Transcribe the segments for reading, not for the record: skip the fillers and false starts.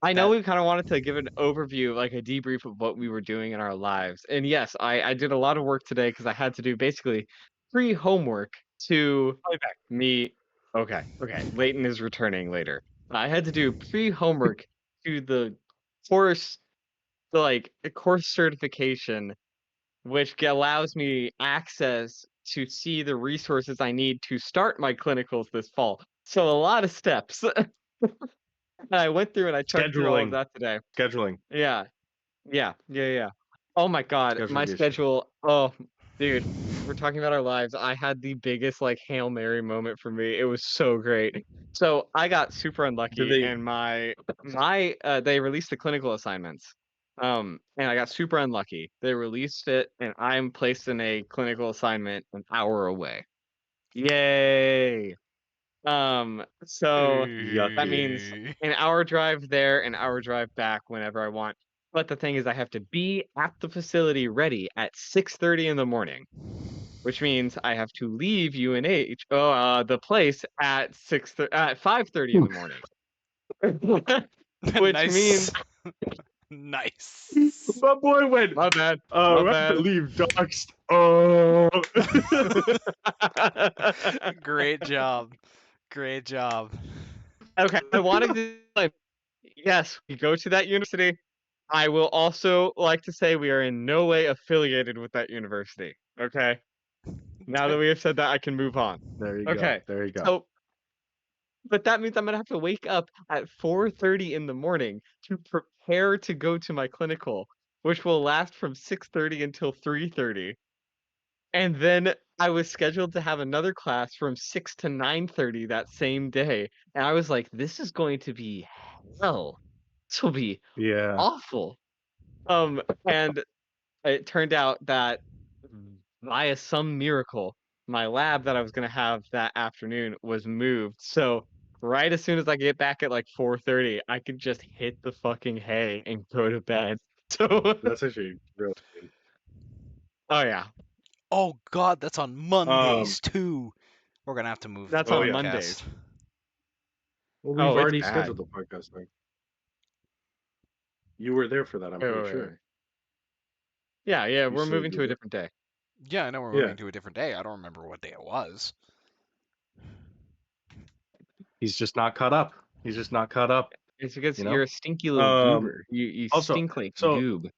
I know we kind of wanted to give an overview, like a debrief of what we were doing in our lives. And yes, I did a lot of work today because I had to do basically free homework to I'll be back. meet. Okay. Leighton is returning later. I had to do pre-homework to the course, a course certification, which allows me access to see the resources I need to start my clinicals this fall. So a lot of steps. And I went through and I chugged through all of Scheduling. that today. Scheduling. Yeah. Yeah. Oh my God, Schedule my the issue. schedule. Oh, dude, we're talking about our lives. I had the biggest like Hail Mary moment for me. It was so great. So I got super unlucky, and they released the clinical assignments. And I got super unlucky. They released it, and I'm placed in a clinical assignment an hour away. Yay! So that means an hour drive there, an hour drive back whenever I want. But the thing is, I have to be at the facility ready at 6:30 in the morning, which means I have to leave UNH, the place at 5:30 in the morning. Which means Nice. My boy went. My bad. I have to leave doxed. Oh. Great job. Okay, I wanted to like, yes, we go to that university. I will also like to say we are in no way affiliated with that university. Okay. Now that we have said that, I can move on. There you Okay. go. There you go. So, but that means I'm gonna have to wake up at 4:30 in the morning to prepare to go to my clinical, which will last from 6:30 until 3:30. And then I was scheduled to have another class from 6 to 9:30 that same day. And I was like, this is going to be hell. This will be Yeah. awful. And it turned out that via some miracle, my lab that I was gonna have that afternoon was moved. So right as soon as I get back at like 4:30, I could just hit the fucking hay and go to bed. So That's actually really good. oh yeah, Oh God, that's on Mondays too. We're gonna have to move. that's the on podcast. Mondays. Well, Oh, we've it's already bad. scheduled the podcast thing. You were there for that, I'm pretty sure. Yeah, we're said moving you to a were. different day. Yeah, I know we're Yeah. moving to a different day. I don't remember what day it was. He's just not caught up. It's because You know? you're a stinky little Um, goober. You also, stink like so- goob.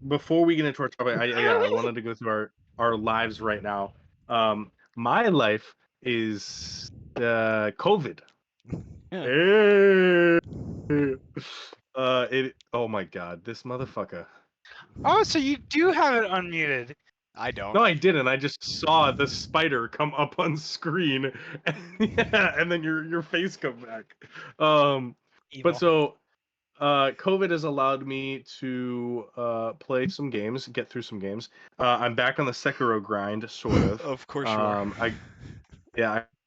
Before we get into our topic, I wanted to go through our lives right now. My life is COVID. Oh my God, this motherfucker. Oh, so you do have it unmuted. I don't. No, I didn't. I just saw the spider come up on screen, and then your face come back. Evil. But so, COVID has allowed me to play some games, get through some games. I'm back on the Sekiro grind, sort of. Of course you are.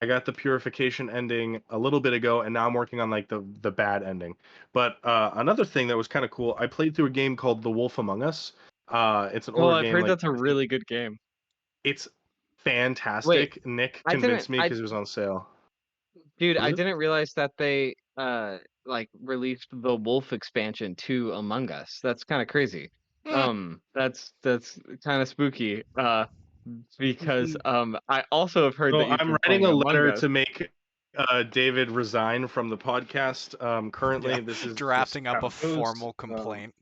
I got the purification ending a little bit ago, and now I'm working on like the bad ending. But another thing that was kind of cool, I played through a game called The Wolf Among Us. It's an older I've game. heard like, that's a really good game. It's fantastic. Nick convinced me because it was on sale. Dude, Was I it? didn't realize that they released the Wolf expansion to Among Us. That's kind of crazy. That's kind of spooky. Because I also have heard So that you've I'm been writing playing a Among letter Us. to make David resign from the podcast. Currently, Yeah, this is drafting just up a proposed, formal complaint.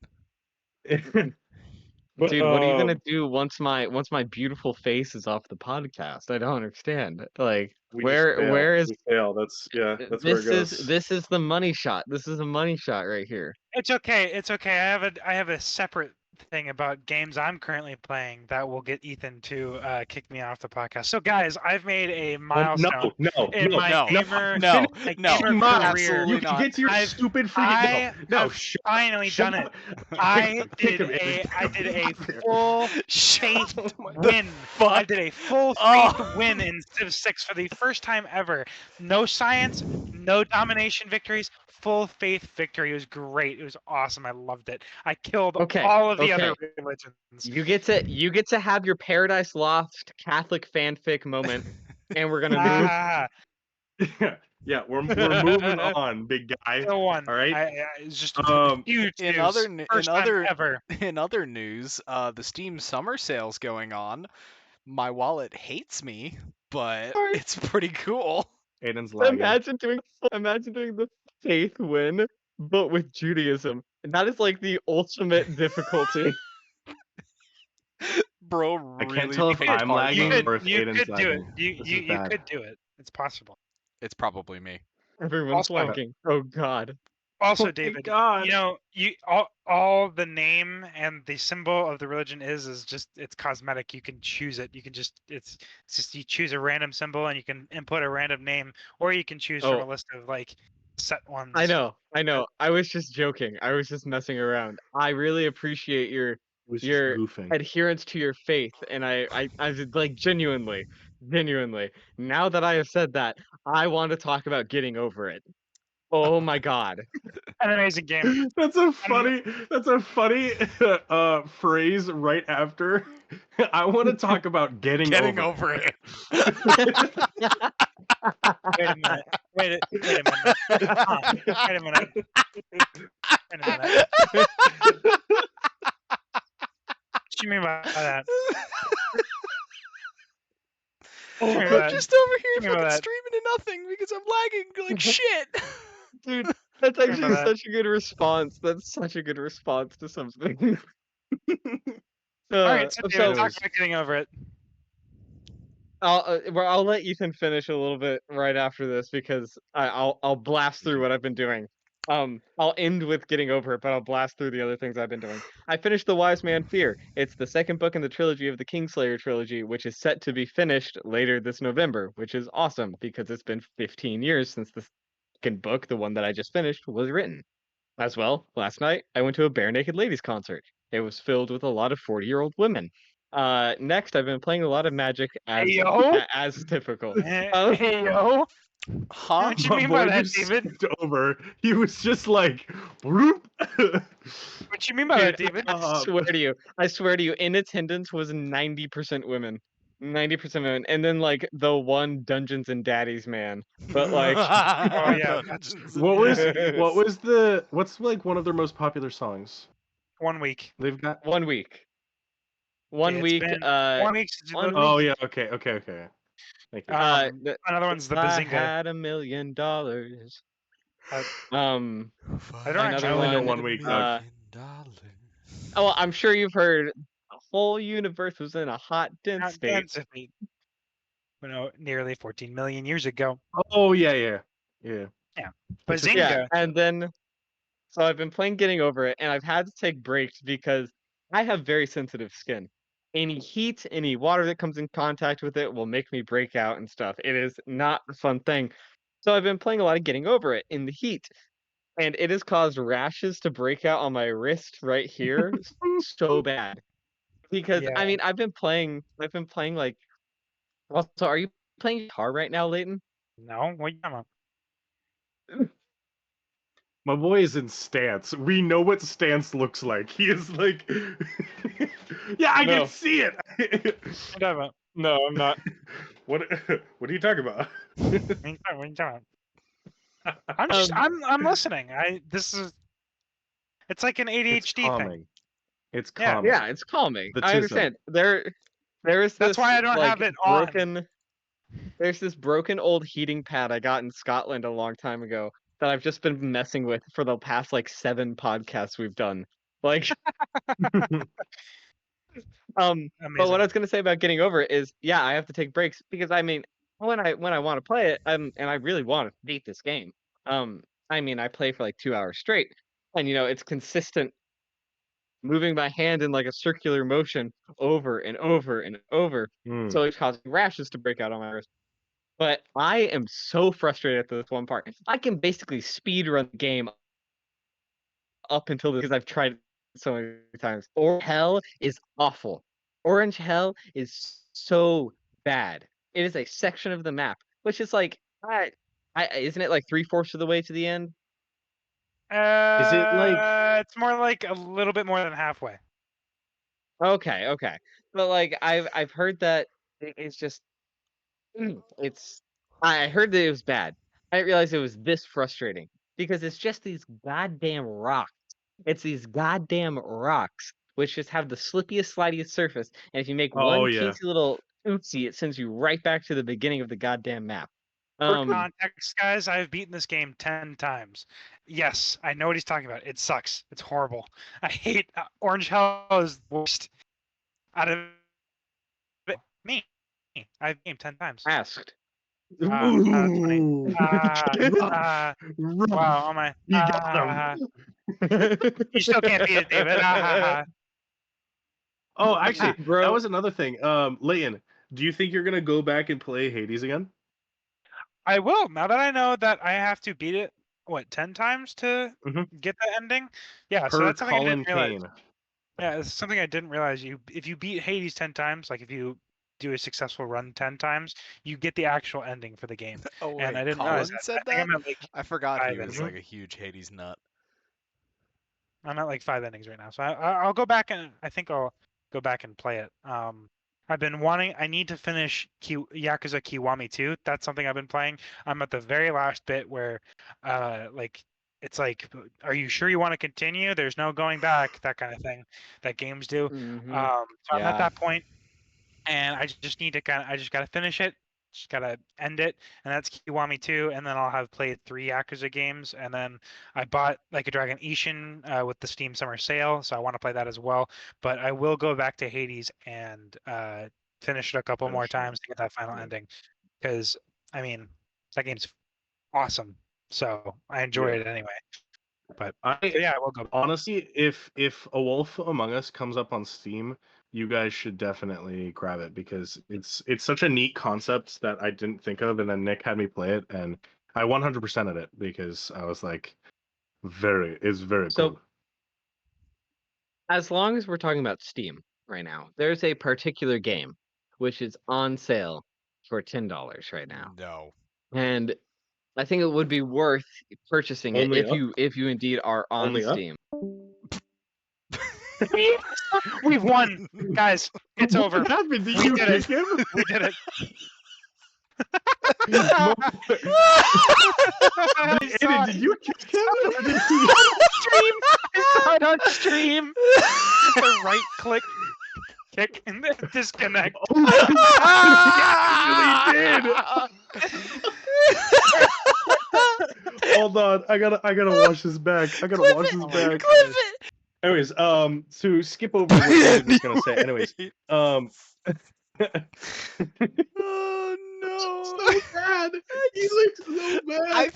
But, Dude, what are you gonna do once my beautiful face is off the podcast? I don't understand. Like, where is we fail? That's where it goes. this is the money shot. This is a money shot right here. It's okay. I have a separate thing about games I'm currently playing that will get Ethan to kick me off the podcast. So, guys, I've made a milestone in my gamer career. You can get to your stupid freaking finally done it. I did a full faith win. I did a full faith win in Civ 6 for the first time ever. No science, no domination victories. Full faith victory. It was great. It was awesome. I loved it. I killed all of the other religions. You get to have your Paradise Lost Catholic fanfic moment, and we're gonna move. Yeah, we're moving on, big guy. Still one. All right. It's just huge in news. First time ever. in other news, the Steam summer sale's going on. My wallet hates me, but it's pretty cool. Aiden's lagging. Imagine doing the faith win, but with Judaism. And that is like the ultimate difficulty. Bro, I really can't tell if picked I'm hard. lagging or if You Aiden's could do it. lagging. You This is you bad. could do it. It's possible. It's probably me. Everyone's Also- lagging. Oh god. Also, Oh my David, God. you know, all the name and the symbol of the religion is just it's cosmetic. You can choose it. You can just it's just you choose a random symbol and you can input a random name, or you can choose from Oh. a list of like set ones. I know. I was just joking. I was just messing around. I really appreciate your It was You're just goofing. adherence to your faith, and I was like genuinely. Now that I have said that, I want to talk about getting over it. Oh my god. An amazing game. That's a funny phrase right after. I want to talk about getting over it. Wait a minute. Wait a minute. Huh. Wait a minute. Wait a minute. What do you mean by that? I'm Give me that. just over here Give me fucking that. streaming to nothing because I'm lagging like shit. Dude, that's actually Remember that. such a good response. That's such a good response to something. All right, so so David, talk about getting over it. I'll let Ethan finish a little bit right after this because I'll blast through what I've been doing. I'll end with getting over it, but I'll blast through the other things I've been doing. I finished The Wise Man Fear. It's the second book in the trilogy of the Kingslayer trilogy, which is set to be finished later this November, which is awesome because it's been 15 years since the second book, the one that I just finished, was written. As well, last night I went to a Bare Naked Ladies concert. It was filled with a lot of 40-year-old women. Next, I've been playing a lot of Magic as typical. Hey yo. Huh? What you My mean boy by that, just David? skipped over. He was just like, whoop. What you mean by that, Dude, David? I swear to you, in attendance was 90% women. 90% women. And then like the one Dungeons and Daddies man. But like Oh, yeah. What's like one of their most popular songs? 1 week. They've got 1 week. One It's week, been 1 week since one Oh yeah, okay. Thank you. Another one's the I Bazinga. had $1 million. Uh, Um I don't another actually I only know one, 1 week. Doug. oh, well, I'm sure you've heard the whole universe was in a hot dense not state. density. You know, nearly 14 million years ago. Oh yeah. Bazinga. Yeah, and then so I've been playing Getting Over It, and I've had to take breaks because I have very sensitive skin. Any heat, any water that comes in contact with it will make me break out and stuff. It is not a fun thing. So I've been playing a lot of Getting Over It in the heat, and it has caused rashes to break out on my wrist right here so bad. Because I Yeah. mean, I've been playing like. Also, are you playing guitar right now, Leighton? No, what you talking about? My boy is in stance. We know what stance looks like. He is like, yeah, I No. can see it. What you talking about? No, I'm not. What are you talking about? What you talking about? I'm listening. It's like an It's ADHD thing. calming. It's Yeah. calming. Yeah, it's calming. The I understand. There is this. That's why I don't like, have it on. broken. There's this broken old heating pad I got in Scotland a long time ago that I've just been messing with for the past like 7 podcasts we've done. Like, but Amazing. what I was gonna say about Getting Over It is, yeah, I have to take breaks because I mean, when I want to play it, and I really want to beat this game. I mean, I play for like 2 hours straight, and you know, it's consistent moving my hand in like a circular motion over and over and over. Mm. So it's causing rashes to break out on my wrist. But I am so frustrated at this one part. I can basically speed run the game up until this because I've tried it so many times. Orange Hell is awful. Orange Hell is so bad. It is a section of the map, which is like, isn't it like 3/4 of the way to the end? Is it like- It's more like a little bit more than halfway. Okay. But like I've heard that it's just it's I heard that it was bad. I didn't realize it was this frustrating because it's just these goddamn rocks. It's these goddamn rocks which just have the slippiest, slidiest surface, and if you make Oh one yeah. teensy little oopsie, it sends you right back to the beginning of the goddamn map. For context, guys, I've beaten this game 10 times. Yes, I know what he's talking about. It sucks. It's horrible. I hate Orange Hell is the worst out of me. I've gamed 10 times. Asked. That's funny. Ooh. Wow, oh my. You got You still can't beat it, David. Oh, actually, Bro. that was another thing. Leighton, do you think you're gonna go back and play Hades again? I will. Now that I know that I have to beat it, 10 times to get the ending? Yeah, so that's something I didn't realize. Yeah, it's something I didn't realize. If you beat Hades 10 times, like if you do a successful run 10 times, you get the actual ending for the game. Oh wait, and I didn't Colin realize that. said I think that? I'm at, like, I forgot he 5 was like a huge Hades nut. I'm at like 5 endings right now, so I'll go back and I think I'll go back and play it. I've been wanting. I need to finish Yakuza Kiwami 2. That's something I've been playing. I'm at the very last bit where, like, it's like, are you sure you want to continue? There's no going back. That kind of thing that games do. So I'm at that point, and I just need to I just gotta finish it. Just gotta end it, and that's Kiwami 2, and then I'll have played 3 Yakuza games, and then I bought Like a Dragon Ishin with the Steam Summer Sale, so I want to play that as well. But I will go back to Hades and finish it a couple more times to get that final ending, because I mean that game's awesome, so I enjoy it anyway. But yeah, I will go. Honestly, if A Wolf Among Us comes up on Steam, you guys should definitely grab it because it's such a neat concept that I didn't think of, and then Nick had me play it, and I 100%ed it because I was like, it's very So, cool. As long as we're talking about Steam right now, there's a particular game which is on sale for $10 right now. No. And I think it would be worth purchasing it if you indeed are on Steam. We've won, guys. It's over. What happened? Did We you did kick it. him? We did it. Aiden, did you kick him? I saw it on stream. The right click, kick, and then disconnect. He really did. Hold on, I gotta wash this back. Watch this back. Anyways, to skip over what I was gonna say. Anyways, Oh no! So bad. He looks so bad.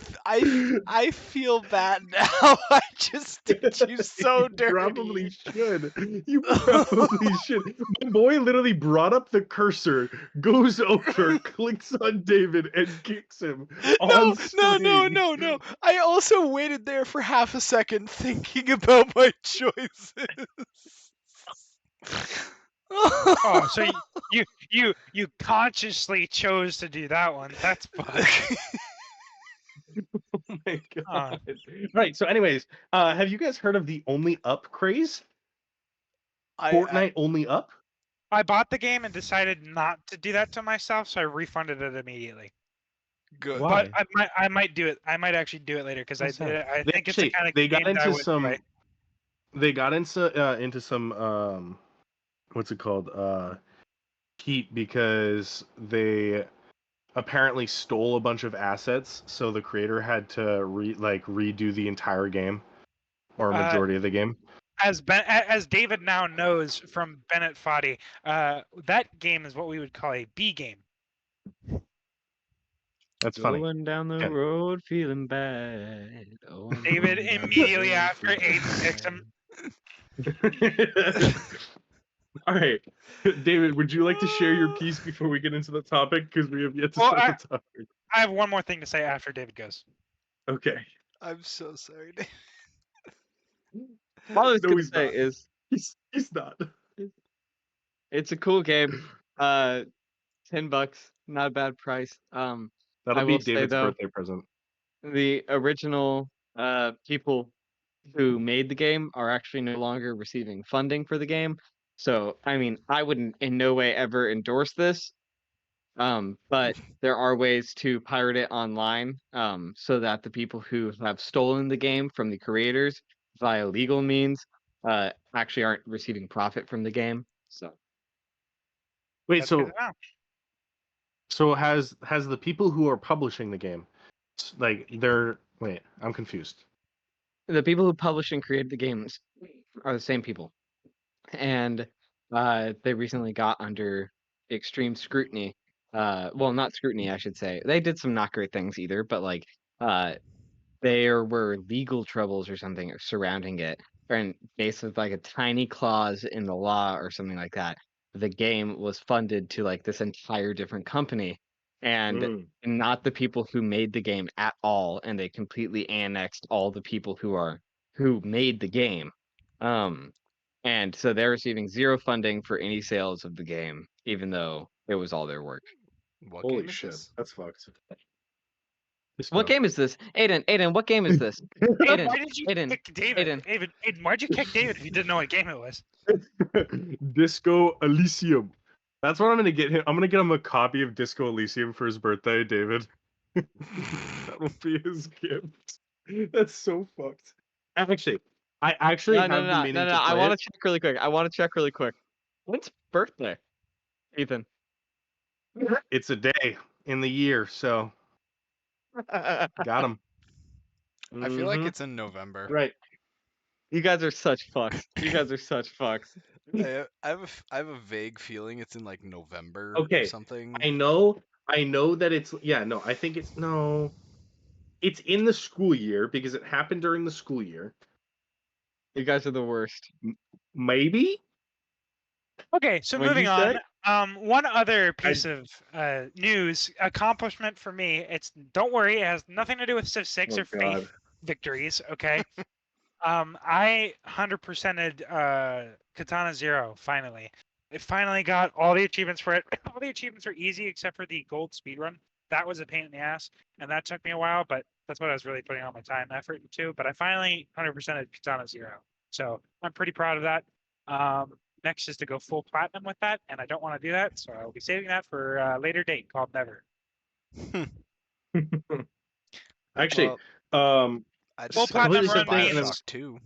I feel bad now. I just did you so dirty. Probably should. You probably should. My boy literally brought up the cursor, goes over, clicks on David, and kicks him. No. I also waited there for half a second thinking about my choices. Oh, so you consciously chose to do that one. That's fun. Oh my god. Right, so anyways, have you guys heard of the Only Up craze? Fortnite Only Up? I bought the game and decided not to do that to myself, so I refunded it immediately. Good. Why? But I might do it. I might actually do it later because I think it's the kind of they game got into some play. They got into some what's it called? Heat because they apparently stole a bunch of assets, so the creator had to redo the entire game or a majority of the game. As David now knows from Bennett Foddy, that game is what we would call a B game. That's funny. Going down the road feeling bad. David immediately after Aiden picks him. All right, David, would you like to share your piece before we get into the topic? Because we have yet to start the topic. I have one more thing to say after David goes. Okay. I'm so sorry, David. All I was going to say is he's not. It's a cool game. $10, not a bad price. That'll be David's birthday present. The original people who made the game are actually no longer receiving funding for the game. So, I mean, I wouldn't in no way ever endorse this. But there are ways to pirate it online, so that the people who have stolen the game from the creators via legal means, actually aren't receiving profit from the game. So Wait, That's good so to know. so has the people who are publishing the game, like they're wait, I'm confused. the people who publish and create the games are the same people, and they recently got under extreme scrutiny. Well, not scrutiny, I should say. They did some not great things either, but like, there were legal troubles or something surrounding it, and based with like a tiny clause in the law or something like that, the game was funded to like this entire different company, and Mm. not the people who made the game at all, and they completely annexed all the people who made the game. Um, and so they're receiving zero funding for any sales of the game, even though it was all their work. What Holy game is shit, this? that's fucked. What game is this? Aiden, what game is this? Aiden, Why did you Aiden, kick David? Aiden. Aiden, why'd you kick David if you didn't know what game it was? Disco Elysium. That's what I'm gonna get him. I'm gonna get him a copy of Disco Elysium for his birthday, David. That will be his gift. That's so fucked. Actually, I actually have been meaning to I play want to it. check really quick. When's birthday, Ethan? It's a day in the year, so got him. I feel like Mhm. it's in November. Right. You guys are such fucks. You guys are such fucks. I have a vague feeling it's in like November Okay, or something. I know that it's no, I think it's no. It's in the school year because it happened during the school year. You guys are the worst. Maybe? Okay, so What'd moving you on. say? One other piece of news accomplishment for me. Don't worry, it has nothing to do with Civ 6 Oh, or Faith victories. Okay. I 100%ed Katana Zero finally. It finally got all the achievements for it. All the achievements are easy except for the gold speedrun. That was a pain in the ass, and that took me a while, but that's what I was really putting all my time and effort into. But I finally 100%ed Katana Zero, so I'm pretty proud of that. Next is to go full platinum with that, and I don't want to do that, so I'll be saving that for a later date called Never. Actually, I Full just platinum finished run means- Bioshock 2.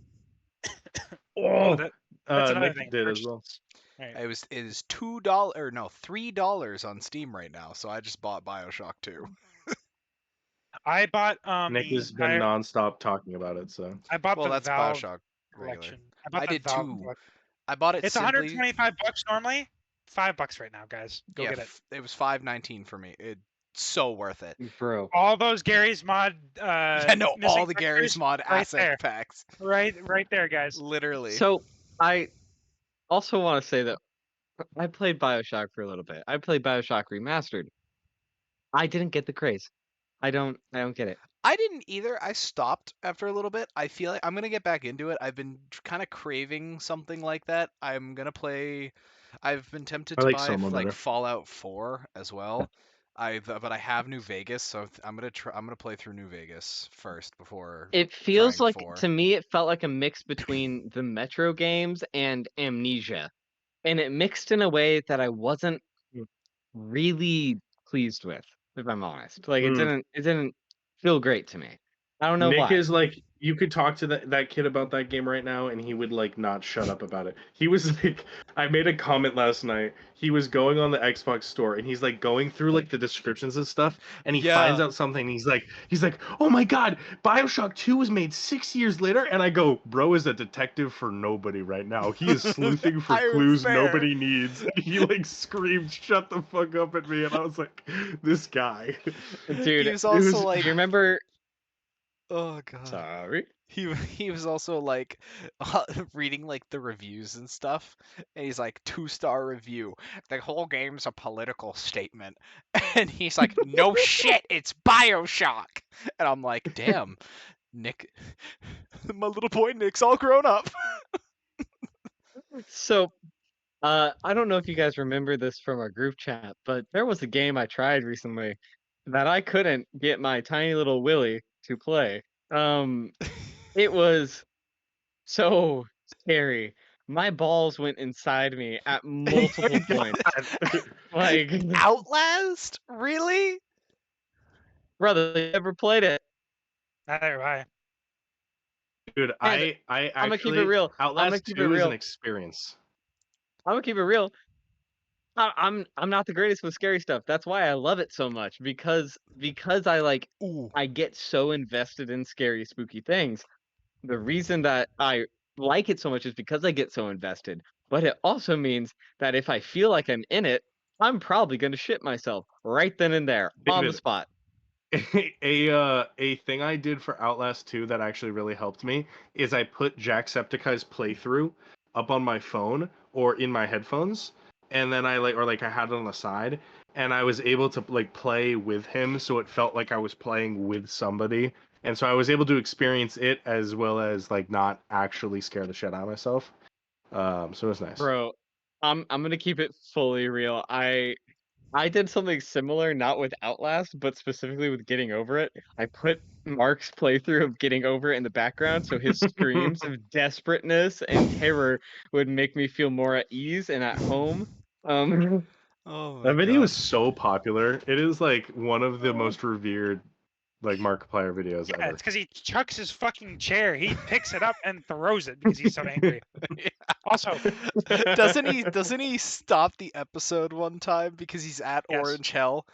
That's another Nick thing. did as well. Right. It is $3 on Steam right now, so I just bought Bioshock 2. I bought Nick the has been entire- nonstop talking about it, so I bought Well, the that's Valve Bioshock regular. collection. bought I the did Valve too. collection. I bought it It's simply. $125 normally. $5 right now, guys. Go Yeah, get it. it was $5.19 for me. It's so worth it. Bro. All those Gary's mod. Yeah, no, missing all the Gary's characters, mod right asset there. packs. Right there, guys. Literally. So I also want to say that I played BioShock for a little bit. I played BioShock Remastered. I didn't get the craze. I don't get it. I didn't either. I stopped after a little bit. I feel like I'm gonna get back into it. I've been kind of craving something like that. I'm gonna play. I've been tempted I to like buy Soma better. Fallout 4 as well. But I have New Vegas, so I'm gonna play through New Vegas first before. It feels trying like 4. to me it felt like a mix between the Metro games and Amnesia. And it mixed in a way that I wasn't really pleased with, if I'm honest. Like it didn't feel great to me. I don't know Nick why. is like, you could talk to that kid about that game right now, and he would like not shut up about it. He was like, I made a comment last night. He was going on the Xbox store, and he's like going through like the descriptions and stuff, and he finds out something. And he's like, oh my god, BioShock 2 was made 6 years later, and I go, bro is a detective for nobody right now. He is sleuthing for clues nobody needs. And he like screamed, shut the fuck up at me, and I was like, this guy, Dude, He was also like, you remember? oh god. Sorry. He was also like reading like the reviews and stuff, and he's like 2-star review. The whole game's a political statement, and he's like, no shit, it's BioShock, and I'm like, damn, Nick, my little boy Nick's all grown up. So, I don't know if you guys remember this from our group chat, but there was a game I tried recently that I couldn't get my tiny little Willy to play. It was so scary. my balls went inside me at multiple points. Like, Outlast? Really? brother, you ever played it? Neither have I. Dude, And I I'm gonna keep it actually real. Outlast 2 is an experience. I'm gonna keep it real. I'm not the greatest with scary stuff. That's why I love it so much because Ooh. I get so invested in scary, spooky things. The reason that I like it so much is because I get so invested. But it also means that if I feel like I'm in it, I'm probably gonna shit myself right then and there on the David, spot. a thing I did for Outlast 2 that actually really helped me is I put Jacksepticeye's playthrough up on my phone or in my headphones, and then I had it on the side, and I was able to like play with him, so it felt like I was playing with somebody, and so I was able to experience it as well as like not actually scare the shit out of myself. So it was nice. Bro, I'm gonna keep it fully real. I did something similar, not with Outlast, but specifically with Getting Over It. I put Mark's playthrough of Getting Over It in the background, so his screams of desperateness and terror would make me feel more at ease and at home. Oh my That video god. is so popular. It is like one of the most revered like Markiplier videos Yeah, ever. it's because he chucks his fucking chair. He picks it up and throws it because he's so angry. Also, doesn't he stop the episode one time because he's at Yes. Orange Hell?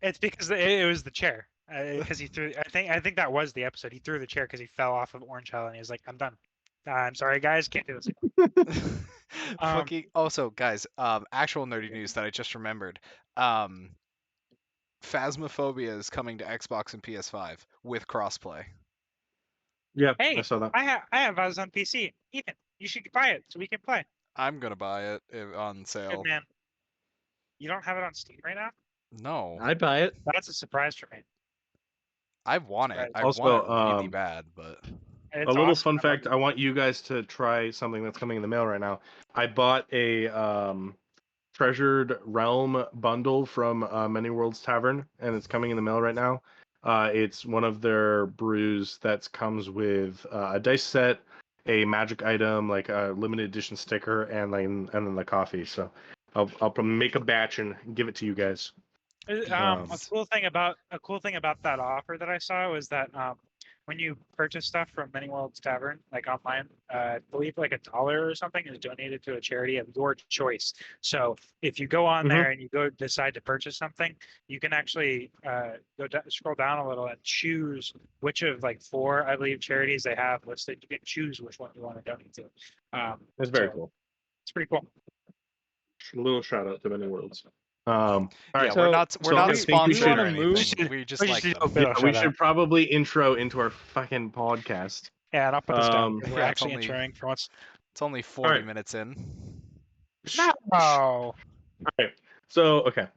it's because it was the chair. Because he threw. I think that was the episode. He threw the chair because he fell off of Orange Hell and he was like, "I'm done. I'm sorry, guys, can't do this." Fucking also, guys, actual nerdy news that I just remembered. Phasmophobia is coming to Xbox and PS5 with crossplay. Yeah, Hey, I saw that. I have Oz on PC. Ethan, you should buy it so we can play. I'm gonna buy it on sale. Good man. You don't have it on Steam right now? No, I'd buy it. That's a surprise for me. I want it. Right. I Also, want it really bad, but It's A little awesome. fun fact, I want you guys to try something that's coming in the mail right now. I bought a Treasured Realm bundle from Many Worlds Tavern, and it's coming in the mail right now. It's one of their brews that comes with a dice set, a magic item, like a limited edition sticker, and then the coffee. So I'll make a batch and give it to you guys. A cool thing about that offer that I saw was that when you purchase stuff from Many Worlds Tavern, like online, I believe like $1 or something is donated to a charity of your choice. So if you go on there and you go decide to purchase something, you can actually scroll down a little and choose which of like 4, I believe, charities they have listed. You can choose which one you want to donate to. It's very so cool. It's pretty cool. A little shout out to Many Worlds. All right, yeah, so- we're not so I think we sponsored should- or anything. We just like them. Yeah, we should probably intro into our fucking podcast. Yeah, and I'll put this down. 'Cause we're yeah, actually it's introing for once. It's only 40 right. minutes in. No. So, okay.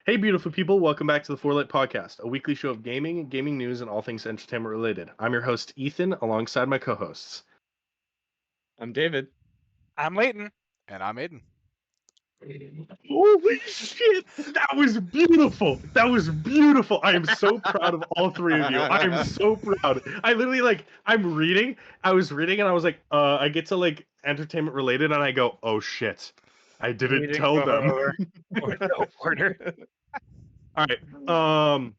Hey, beautiful people. Welcome back to the ForLight podcast, a weekly show of gaming news, and all things entertainment related. I'm your host, Ethan, alongside my co-hosts. I'm David. I'm Leighton. And I'm Aiden. Holy shit! That was beautiful! That was beautiful! I am so proud of all 3 of you. I am so proud. I literally, I'm reading. I was reading and I was like, I get to, entertainment related, and I go, oh shit. I didn't tell them. Order. All right.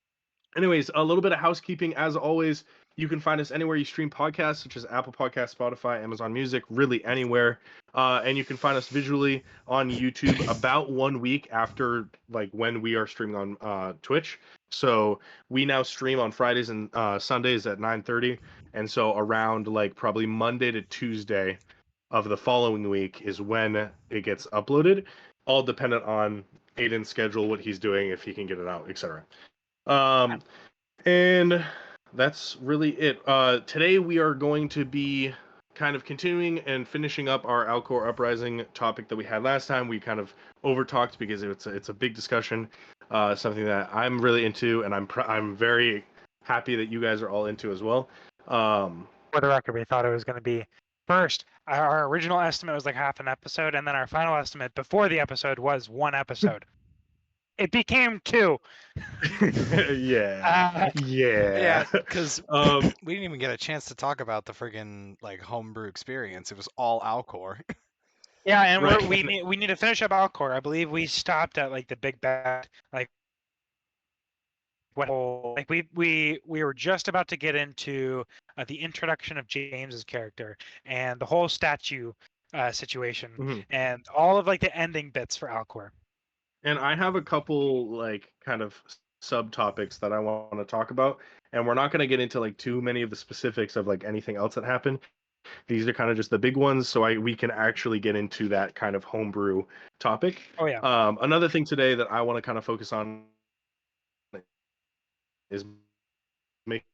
Anyways, a little bit of housekeeping. As always, you can find us anywhere you stream podcasts, such as Apple Podcasts, Spotify, Amazon Music, really anywhere. And you can find us visually on YouTube about 1 week after when we are streaming on Twitch. So we now stream on Fridays and Sundays at 9:30, and so around probably Monday to Tuesday of the following week is when it gets uploaded. All dependent on Aiden's schedule, what he's doing, if he can get it out, etc. And that's really it. Today we are going to be kind of continuing and finishing up our alcour uprising topic that we had last time. We kind of over-talked because it's a big discussion, something that I'm really into, and I'm very happy that you guys are all into as well. For the record, we thought it was going to be first. Our original estimate was like half an episode, and then our final estimate before the episode was 1 episode. It became 2. Yeah. Yeah, because Um, we didn't even get a chance to talk about the friggin' like homebrew experience. It was all alcour. Yeah, and Right. we need to finish up alcour. I believe we stopped at like the big bad, like what whole like we were just about to get into the introduction of James's character and the whole statue situation mhm. and all of like the ending bits for alcour. And I have a couple like kind of subtopics that I want to talk about, and we're not going to get into like too many of the specifics of like anything else that happened. These are kind of just the big ones, so we can actually get into that kind of homebrew topic. Oh yeah. Another thing today that I want to kind of focus on is making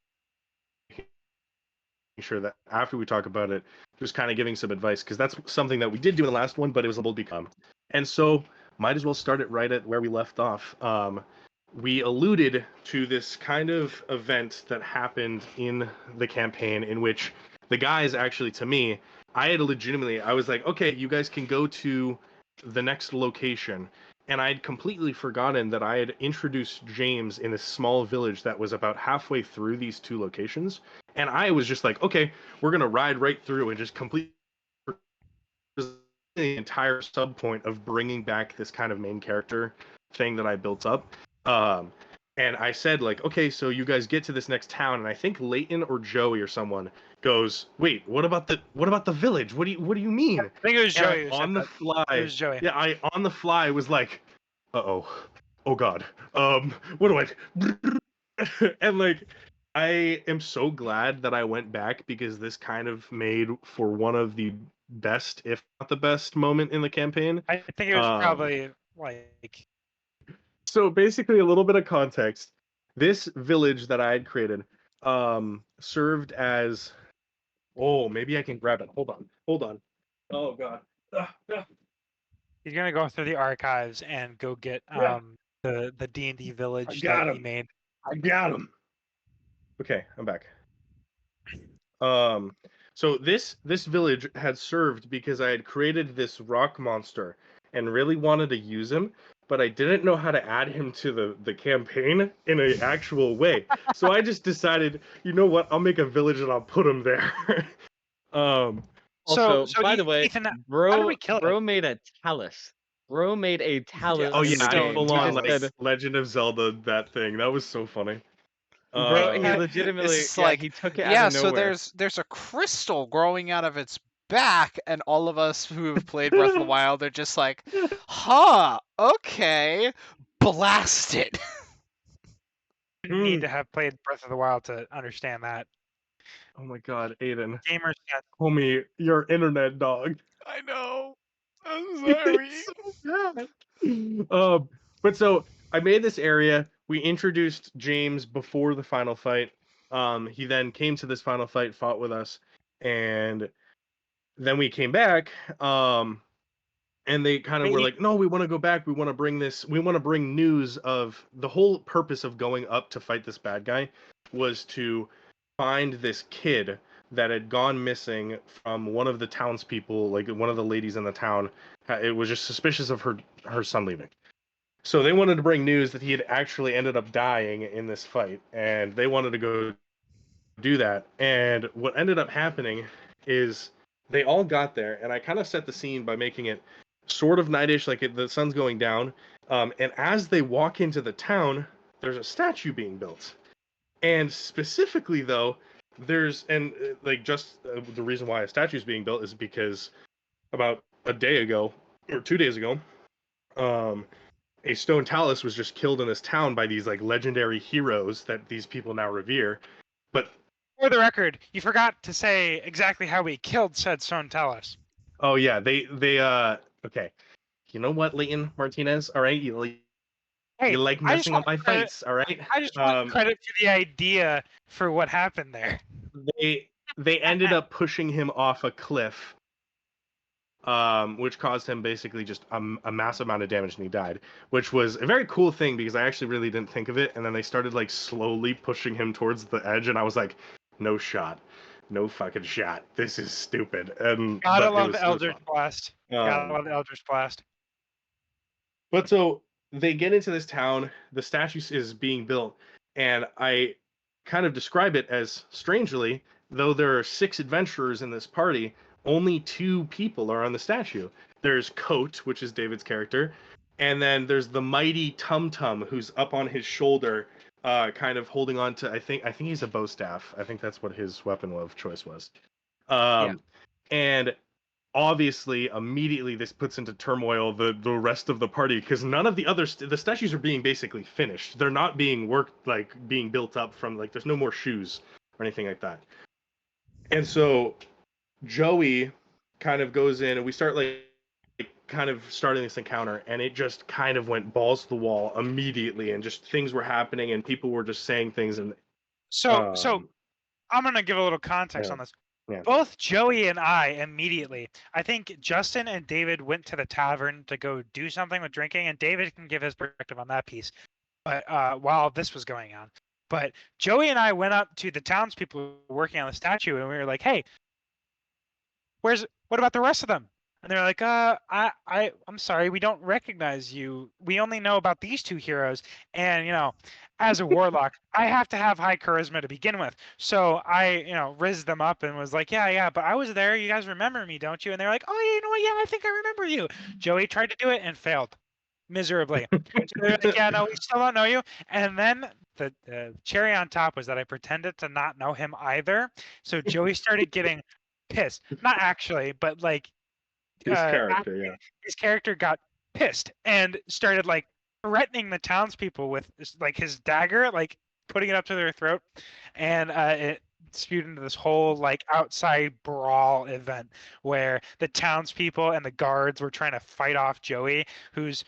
sure that after we talk about it, just kind of giving some advice, because that's something that we did do in the last one, but it was a little become. And so might as well start it right at where we left off. We alluded to this kind of event that happened in the campaign in which the guys actually, to me, I was like, okay, you guys can go to the next location. And I'd completely forgotten that I had introduced James in a small village that was about halfway through these 2 locations. And I was just like, okay, we're going to ride right through and just complete the entire sub point of bringing back this kind of main character thing that I built up. And I said like, okay, so you guys get to this next town, and I think Leighton or Joey or someone goes, wait, what about the village? What do you mean? I think it was And Joey. on the fly, It was Joey. yeah, I on the fly was like, oh god, what do I? And like, I am so glad that I went back, because this kind of made for one of the best, if not the best, moment in the campaign. I think it was probably like. So basically, a little bit of context. This village that I had created served as. Oh, maybe I can grab it. Hold on. Oh god. He's gonna go through the archives and go get Yeah. the D&D village got that he him. made. I got him. Okay, I'm back. So this village had served because I had created this rock monster and really wanted to use him, but I didn't know how to add him to the campaign in an actual way. So I just decided, you know what? I'll make a village and I'll put him there. Also, So by the way, Ethan, how did bro we kill it? made a talus. Bro made a talus. Oh in yeah, the game. full He on just like said, Legend of Zelda, that thing. That was so funny. bro, he Uh, legitimately, It's yeah, like, he took it yeah, out of so nowhere. there's a crystal growing out of its back, and all of us who have played Breath of the Wild are just like, huh, okay, blast it. You need to have played Breath of the Wild to understand that. Oh my god, Aiden. Gamers got Homie, your internet dog. I know. I'm sorry. It's so bad. But so I made this area. We introduced James before the final fight. He then came to this final fight, fought with us, and then we came back. And they kind of were like, no, we want to go back. We want to bring this. We want to bring news of the whole purpose of going up to fight this bad guy was to find this kid that had gone missing from one of the townspeople, like one of the ladies in the town. It was just suspicious of her son leaving. So they wanted to bring news that he had actually ended up dying in this fight, and they wanted to go do that. And what ended up happening is they all got there, and I kind of set the scene by making it sort of nightish, like the sun's going down. And as they walk into the town, there's a statue being built. And specifically, though, the reason why a statue is being built is because about a day ago or 2 days ago, a stone talus was just killed in this town by these like legendary heroes that these people now revere. But for the record, you forgot to say exactly how we killed said stone talus. oh yeah, they okay. You know what, Leighton Martinez? All right, you like messing up my fights, all right? I just want credit for the idea for what happened there. They ended up pushing him off a cliff, which caused him basically just a massive amount of damage, and he died, which was a very cool thing because I actually really didn't think of it. And then they started like slowly pushing him towards the edge, and I was like, no shot. No fucking shot. This is stupid. And Gotta love the Eldritch Blast. Gotta love the Eldritch Blast. But so they get into this town. The statue is being built, and I kind of describe it as, strangely, though there are 6 adventurers in this party, only 2 people are on the statue. There's Coat, which is David's character, and then there's the mighty Tum Tum, who's up on his shoulder, kind of holding on to. I think he's a bow staff. I think that's what his weapon of choice was. And obviously, immediately this puts into turmoil the rest of the party, because none of the other the statues are being basically finished. They're not being worked, like being built up from, like, there's no more shoes or anything like that. And so Joey kind of goes in, and we start like kind of starting this encounter, and it just kind of went balls to the wall immediately, and just things were happening, and people were just saying things. And so I'm gonna give a little context on this. Yeah. Both Joey and I immediately, I think Justin and David went to the tavern to go do something with drinking, and David can give his perspective on that piece. But while this was going on, but Joey and I went up to the townspeople working on the statue, and we were like, "Hey, what about the rest of them?" And they're like, I'm sorry, we don't recognize you. We only know about these 2 heroes. And, you know, as a warlock, I have to have high charisma to begin with. So I, rizzed them up and was like, yeah, but I was there. You guys remember me, don't you? And they're like, oh, you know what? Yeah, I think I remember you. Joey tried to do it and failed miserably. So they're like, yeah, no, we still don't know you. And then the cherry on top was that I pretended to not know him either. So Joey started getting pissed. Not actually, but like, his character got pissed and started like threatening the townspeople with like his dagger, like putting it up to their throat, and it spewed into this whole like outside brawl event where the townspeople and the guards were trying to fight off Joey, who's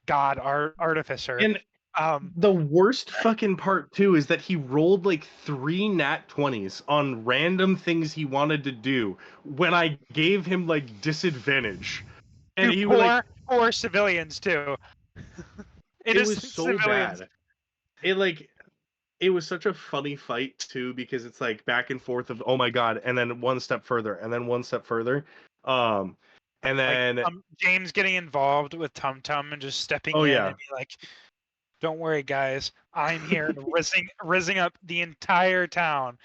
god artificer. And the worst fucking part too is that he rolled like 3 nat 20s on random things he wanted to do when I gave him like disadvantage, and he was like, or civilians too. It was so civilians. Bad. It was such a funny fight too, because it's like back and forth of, oh my god, and then one step further, and then one step further. And then like, James getting involved with Tum Tum and just stepping in and be like, don't worry, guys. I'm here rizzing up the entire town.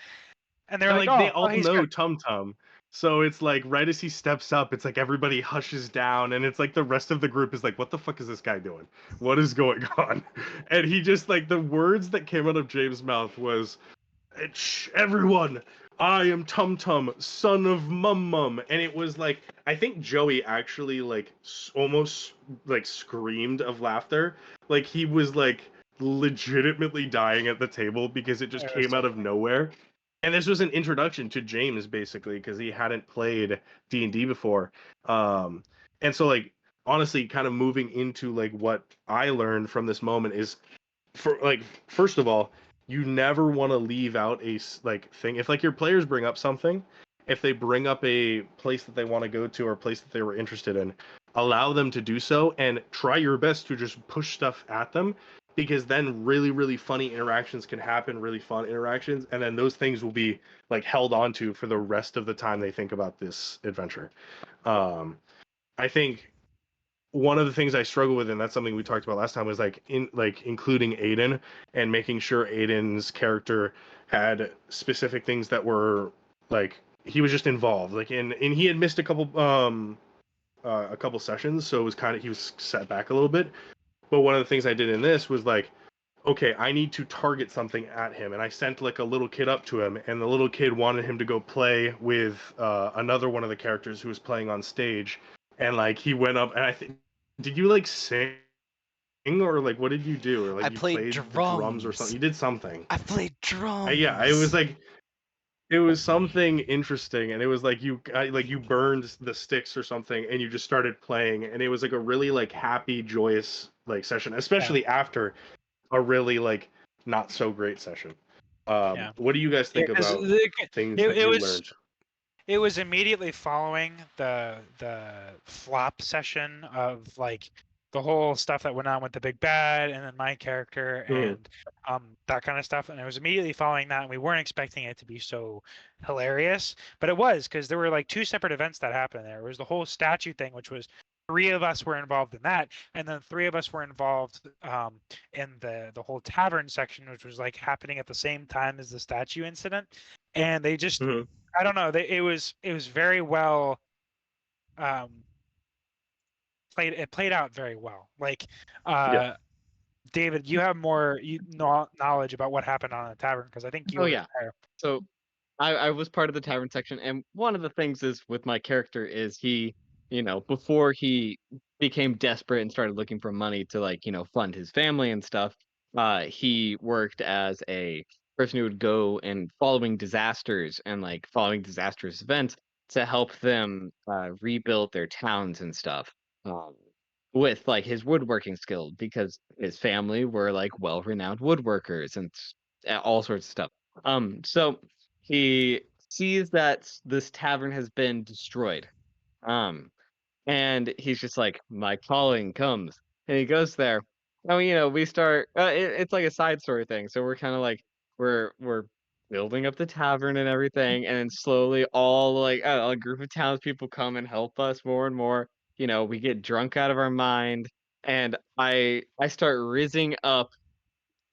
And they're like, they all know Tum Tum. So it's like right as he steps up, it's like everybody hushes down, and it's like the rest of the group is like, what the fuck is this guy doing? What is going on? And he just, like, the words that came out of James' mouth was, everyone, I am Tum Tum, son of Mum Mum. And it was like, I think Joey actually like almost like screamed of laughter. Like he was like legitimately dying at the table because it just came out of nowhere. And this was an introduction to James, basically, because he hadn't played D&D before. And so, like, honestly, kind of moving into like what I learned from this moment is, first of all, you never want to leave out a like thing. If like your players bring up something, if they bring up a place that they want to go to or a place that they were interested in, allow them to do so and try your best to just push stuff at them, because then really, really funny interactions can happen, really fun interactions, and then those things will be like held onto for the rest of the time they think about this adventure. I think one of the things I struggle with, and that's something we talked about last time, was including Aiden and making sure Aiden's character had specific things that were like he was just involved, like and he had missed a couple sessions, so it was he was set back a little bit. But one of the things I did in this was like, okay, I need to target something at him, and I sent like a little kid up to him, and the little kid wanted him to go play with another one of the characters who was playing on stage, and like he went up, and I think, did you like sing or like what did you do, or like you played drums or something? You did something. I played drums. Yeah, it was like. It was something interesting, and it was like you burned the sticks or something, and you just started playing, and it was like a really like happy, joyous like session, especially after a really like not so great session. What do you guys think about things that you learned? It was immediately following the flop session of like the whole stuff that went on with the big bad and then my character and that kind of stuff, and it was immediately following that, and we weren't expecting it to be so hilarious, but it was, because there were like 2 separate events that happened there. It was the whole statue thing, which was 3 of us were involved in that, and then 3 of us were involved in the whole tavern section, which was like happening at the same time as the statue incident. And they just, I don't know, it was very well played. It played out very well. Like, David, you have more knowledge about what happened on the tavern because I think you were there. So I was part of the tavern section, and one of the things is with my character is he, before he became desperate and started looking for money to like, fund his family and stuff, he worked as a person who would go and following disasters and like following disastrous events to help them rebuild their towns and stuff. With like his woodworking skill because his family were like well-renowned woodworkers and all sorts of stuff. So he sees that this tavern has been destroyed. And he's just like, my calling comes. And he goes there. And we start it's like a side story thing. So we're kind of like we're building up the tavern and everything, and then slowly all like a group of townspeople come and help us more and more. We get drunk out of our mind, and I start rizzing up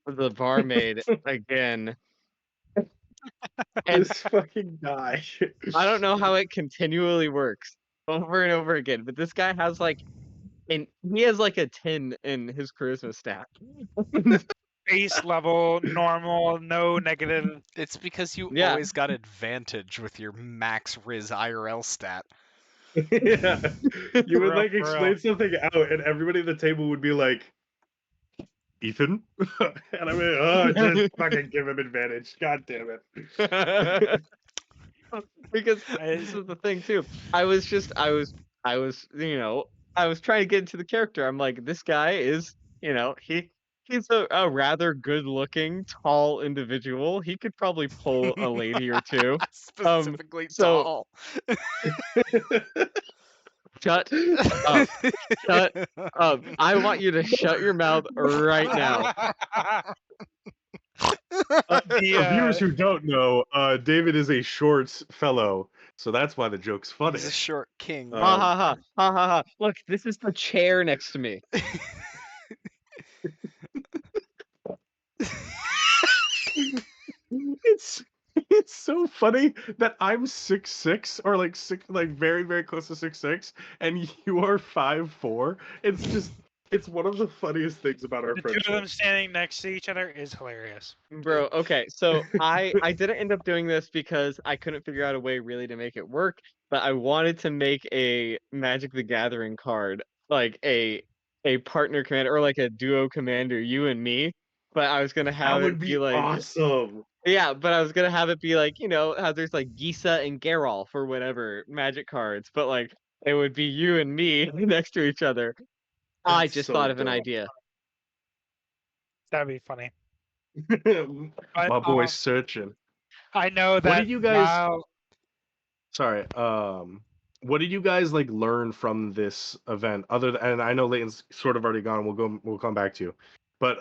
the barmaid again. And this fucking guy. I don't know how it continually works over and over again, but this guy has like he has like a 10 in his charisma stat. Base level, normal, no negative. It's because you always got advantage with your max Riz IRL stat. Yeah. You would like explain something out, and everybody at the table would be like, Ethan? And I'm like, oh, just fucking give him advantage. God damn it. Because this is the thing too. I was trying to get into the character. I'm like, this guy is, he's a rather good-looking, tall individual. He could probably pull a lady or two. Specifically tall. Shut up. Shut up. I want you to shut your mouth right now. Viewers who don't know, David is a short fellow, so that's why the joke's funny. He's a short king. Ha ha ha. Ha ha ha. Look, this is the chair next to me. It's so funny that I'm 6'6", or like very, very close to 6'6", and you are 5'4". It's one of the funniest things about our friendship. The two of them standing next to each other is hilarious. Bro, okay, so I didn't end up doing this because I couldn't figure out a way really to make it work, but I wanted to make a Magic the Gathering card, like a partner commander or like a duo commander, you and me. But I was gonna have it be like awesome. Yeah, but I was gonna have it be like, how there's like Gisa and Geralt for whatever Magic cards, but like it would be you and me next to each other. I just thought of an idea. That'd be funny. My boy's searching. I know that. What did you guys? Sorry. What did you guys like learn from this event? And I know Leighton's sort of already gone. We'll come back to you. But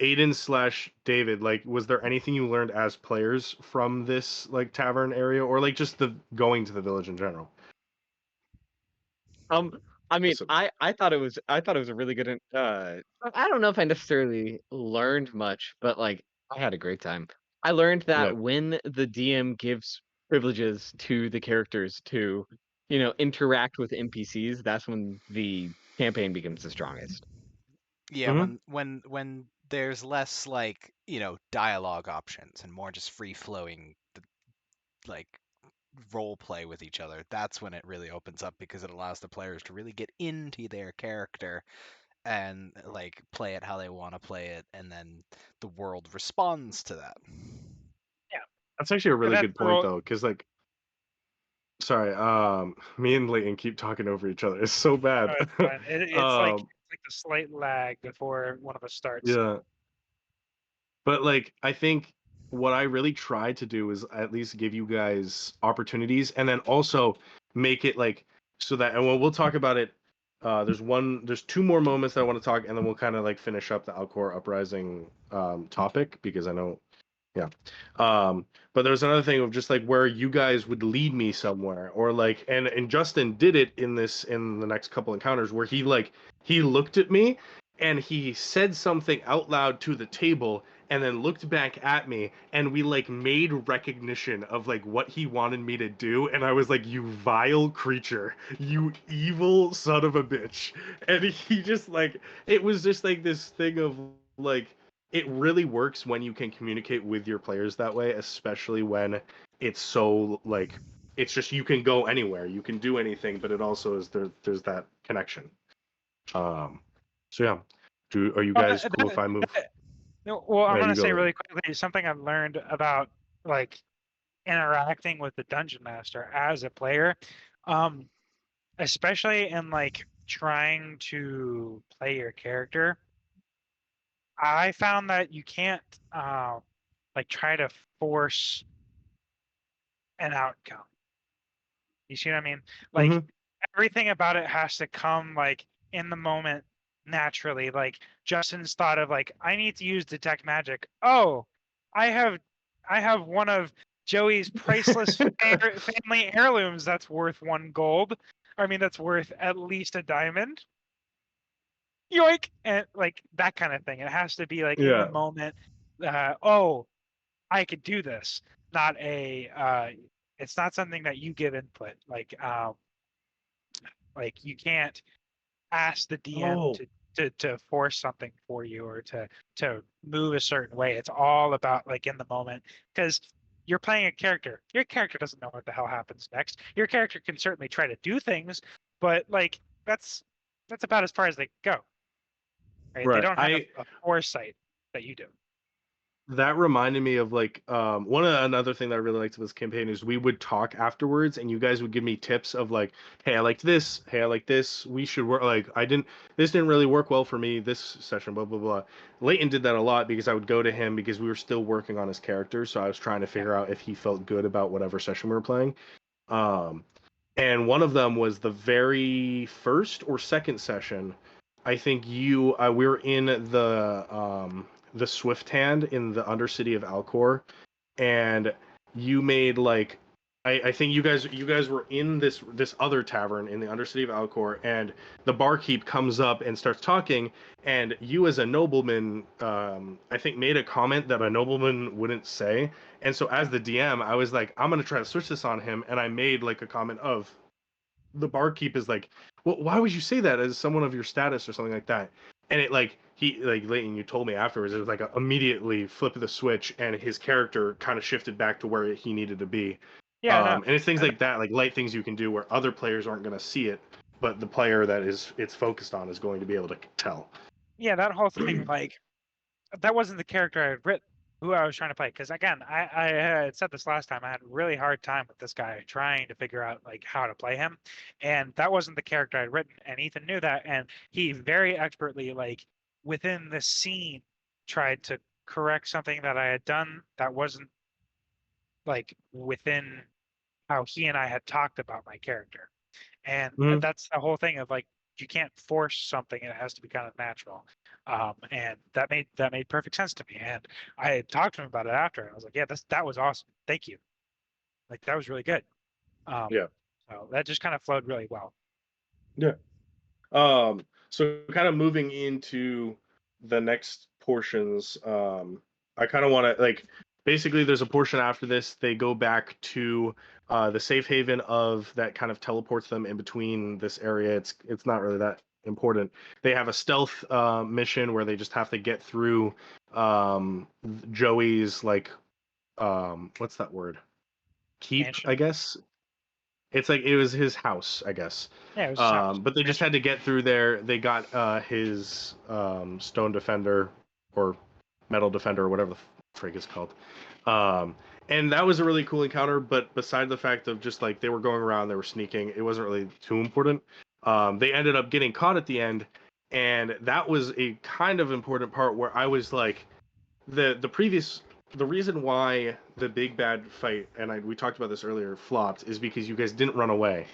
Aiden / David, like, was there anything you learned as players from this like tavern area, or like just the going to the village in general? I mean, I thought it was a really good. I don't know if I necessarily learned much, but like I had a great time. I learned that when the DM gives privileges to the characters to, interact with NPCs, that's when the campaign becomes the strongest. Yeah, when there's less like, dialogue options and more just free flowing like role play with each other, that's when it really opens up, because it allows the players to really get into their character and like play it how they want to play it, and then the world responds to that. Yeah, that's actually a really good point though, because like, sorry, me and Leighton keep talking over each other. It's so bad. No, it's like the slight lag before one of us starts. Yeah, but like I think what I really tried to do is at least give you guys opportunities, and then also make it like so that, and we'll talk about it. There's 2 more moments that I want to talk, and then we'll kind of like finish up the Alcour Uprising topic, because I know Yeah. But there was another thing of just like where you guys would lead me somewhere, or like, and Justin did it in the next couple encounters where he looked at me and he said something out loud to the table and then looked back at me, and we like made recognition of like what he wanted me to do, and I was like, you vile creature, you evil son of a bitch. And he just like, it was just like this thing of like, it really works when you can communicate with your players that way, especially when it's so like, it's just, you can go anywhere, you can do anything, but it also is there's that connection. So yeah, are you guys cool if I move? No, well, I'm Yeah, going you to go say ahead. really quickly something I've learned about like interacting with the dungeon master as a player, especially in like trying to play your character. I found that you can't like try to force an outcome. You see what I mean? Like Mm-hmm. everything about it has to come like in the moment naturally. Like Justin's thought of like, I need to use detect magic. Oh, I have one of Joey's priceless family heirlooms that's worth 1 gold. I mean, that's worth at least a diamond. Yoink! And like that kind of thing. It has to be like in the Yeah. moment. Oh, I could do this. Not a. It's not something that you give input. Like you can't ask the DM Oh, to force something for you or to move a certain way. It's all about like in the moment because you're playing a character. Your character doesn't know what the hell happens next. Your character can certainly try to do things, but like that's about as far as they go. Right? They right. don't have a foresight that you do. That reminded me of like another thing that I really liked about this campaign is we would talk afterwards, and you guys would give me tips of like, hey, I liked this, hey, I like this, we should work, like, this didn't really work well for me this session, blah blah blah. Leighton did that a lot because I would go to him because we were still working on his character, so I was trying to figure out if he felt good about whatever session we were playing. And one of them was the very first or second session. I think we were in the Swift Hand in the Undercity of Alcour, and you made like, I think you guys were in this other tavern in the Undercity of Alcour, and the barkeep comes up and starts talking, and you as a nobleman, I think made a comment that a nobleman wouldn't say, and so as the DM, I was like, I'm gonna try to switch this on him, and I made like a comment of, the barkeep is like, well, why would you say that as someone of your status or something like that? And it like, he like, Leighton, you told me afterwards, it was like immediately flip of the switch, and his character kind of shifted back to where he needed to be. Yeah, no. And it's things like that, like light things you can do where other players aren't going to see it, but the player that it's focused on is going to be able to tell. Yeah, that whole thing, like, that wasn't the character I had written, who I was trying to play. Because again, I had said this last time, I had a really hard time with this guy trying to figure out like how to play him, and that wasn't the character I'd written. And Ethan knew that, and he very expertly, like within the scene, tried to correct something that I had done that wasn't like within how he and I had talked about my character. And that's the whole thing of like, you can't force something; it has to be kind of natural. And that made perfect sense to me. And I had talked to him about it after, and I was like, "Yeah, that was awesome. Thank you. Like that was really good." Yeah. So that just kind of flowed really well. Yeah. So kind of moving into the next portions, I kind of want to like, basically there's a portion after this, they go back to the safe haven of that kind of teleports them in between this area. It's not really that important. They have a stealth mission where they just have to get through Joey's like, what's that word? Keep, Mansion. I guess. It's like, it was his house, I guess. Yeah, it was But they just had to get through there. They got his stone defender or metal defender or whatever the frig is called. And that was a really cool encounter. But beside the fact of just like they were going around, they were sneaking, it wasn't really too important. They ended up getting caught at the end, and that was a kind of important part where I was like, the reason why the big bad fight, and we talked about this earlier, flopped is because you guys didn't run away.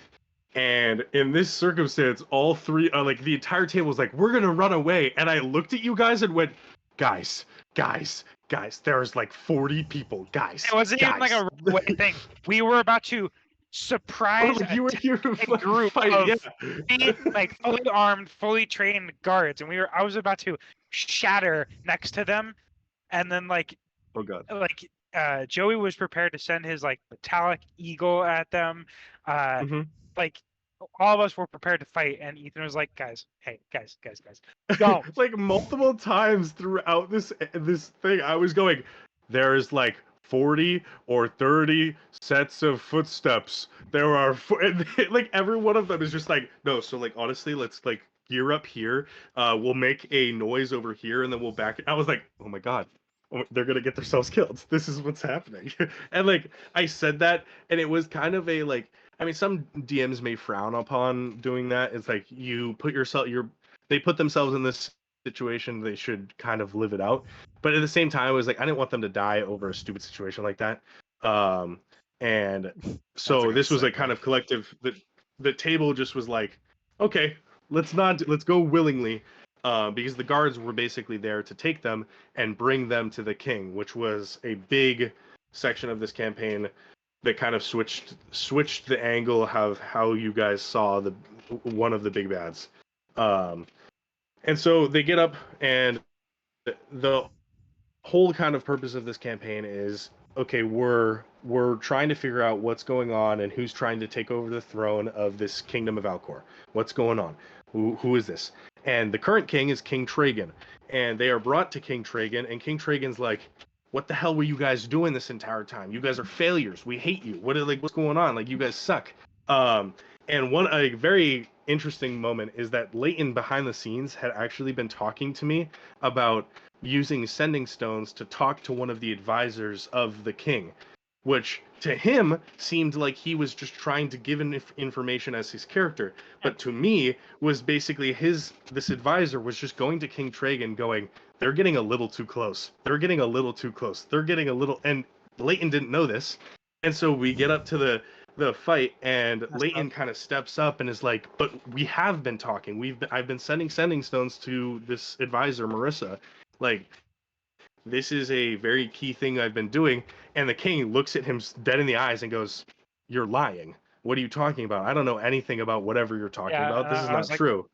And in this circumstance, all three, like the entire table was like, we're gonna run away. And I looked at you guys and went, guys, there's like 40 people, guys. It wasn't even like a runaway thing. We were about to surprise like you were here to a group fight, of yeah. like fully armed, fully trained guards, and I was about to shatter next to them, and then like Oh god. Joey was prepared to send his like metallic eagle at them. Like all of us were prepared to fight, and Ethan was like, guys, go. Like multiple times throughout this thing, I was going, there's like 40 or 30 sets of footsteps. There are like every one of them is just like, no, so like honestly, let's like gear up here. We'll make a noise over here and then we'll back it. I was like, oh my god, they're gonna get themselves killed. This is what's happening. And like I said that, and it was kind of a like, I mean, some DMs may frown upon doing that. It's like you put yourself, they put themselves in this situation, they should kind of live it out. But at the same time, it was like I didn't want them to die over a stupid situation like that. And so this was like kind of collective. The table just was like, okay, let's go willingly, because the guards were basically there to take them and bring them to the king, which was a big section of this campaign that kind of switched the angle of how you guys saw one of the big bads. And so they get up, and the whole kind of purpose of this campaign is, okay, we're trying to figure out what's going on and who's trying to take over the throne of this kingdom of Alcour. What's going on? Who is this? And the current king is King Tragan, and they are brought to King Tragan, and King Tragan's like, what the hell were you guys doing this entire time? You guys are failures. We hate you. What's going on? Like, you guys suck. And a very interesting moment is that Leighton behind the scenes had actually been talking to me about using sending stones to talk to one of the advisors of the king, which to him seemed like he was just trying to give information as his character, but to me was basically this advisor was just going to King Tragan going, they're getting a little too close. They're getting a little too close. They're getting a little, and Leighton didn't know this. And so we get up to the fight, and Leighton kind of steps up and is like, but we have been talking. I've been sending stones to this advisor, Marissa. Like, this is a very key thing I've been doing. And the king looks at him dead in the eyes and goes, you're lying. What are you talking about? I don't know anything about whatever you're talking about. This is not true.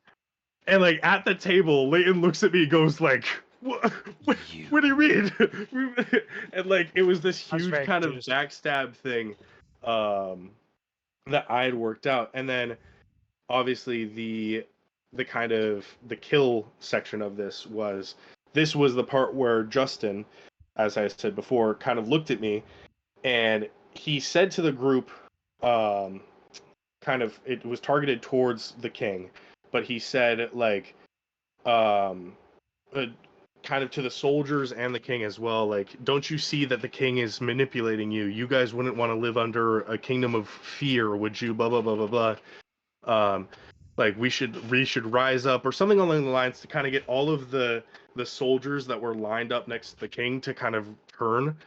And like at the table, Leighton looks at me and goes like, what do you mean? And like it was this huge kind of backstab thing that I had worked out. And then obviously the kind of the kill section of this was the part where Justin, as I said before, kind of looked at me and he said to the group, kind of, it was targeted towards the king, but he said like, kind of to the soldiers and the king as well, like, don't you see that the king is manipulating you? You guys wouldn't want to live under a kingdom of fear, would you? Blah, blah, blah, blah, blah. Like, we should rise up, or something along the lines, to kind of get all of the soldiers that were lined up next to the king to kind of turn.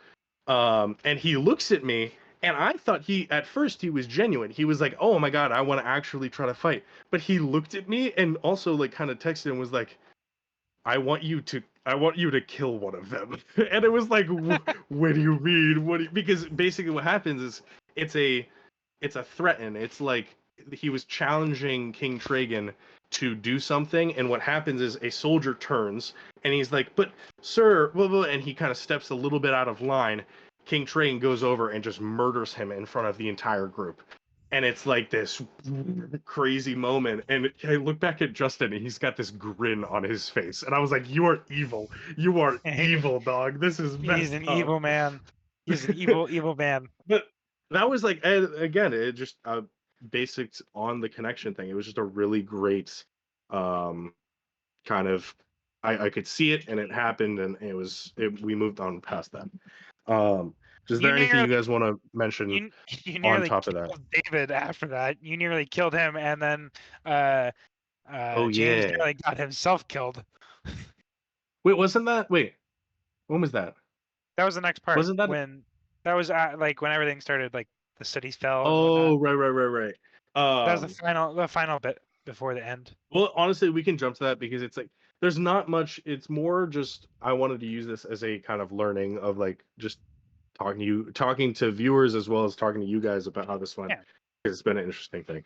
And he looks at me, and I thought at first he was genuine. He was like, oh my god, I want to actually try to fight. But he looked at me and also like kind of texted and was like, I want you to kill one of them. And it was like, what do you mean? Because basically what happens is it's a threaten. It's like he was challenging King Tragan to do something, and what happens is a soldier turns and he's like, but sir, blah, blah, and he kind of steps a little bit out of line. King Tragan goes over and just murders him in front of the entire group. And it's like this crazy moment. And I look back at Justin and he's got this grin on his face. And I was like, you are evil. You are evil, dog. This is messed He's an up. evil man. He's an evil man. But that was like, again, it just basics on the connection thing. It was just a really great kind of, I could see it and it happened, and we moved on past that. Is there anything you guys want to mention you on top of that? David, after that, you nearly killed him, and then James nearly got himself killed. Wait, wasn't that? Wait, when was that? That was the next part. Wasn't that when that was like when everything started, like the cities fell? Oh, right. That was the final bit before the end. Well, honestly, we can jump to that because it's like there's not much. It's more just I wanted to use this as a kind of learning of like just talking to viewers as well as talking to you guys about how this went. Yeah. It's been an interesting thing.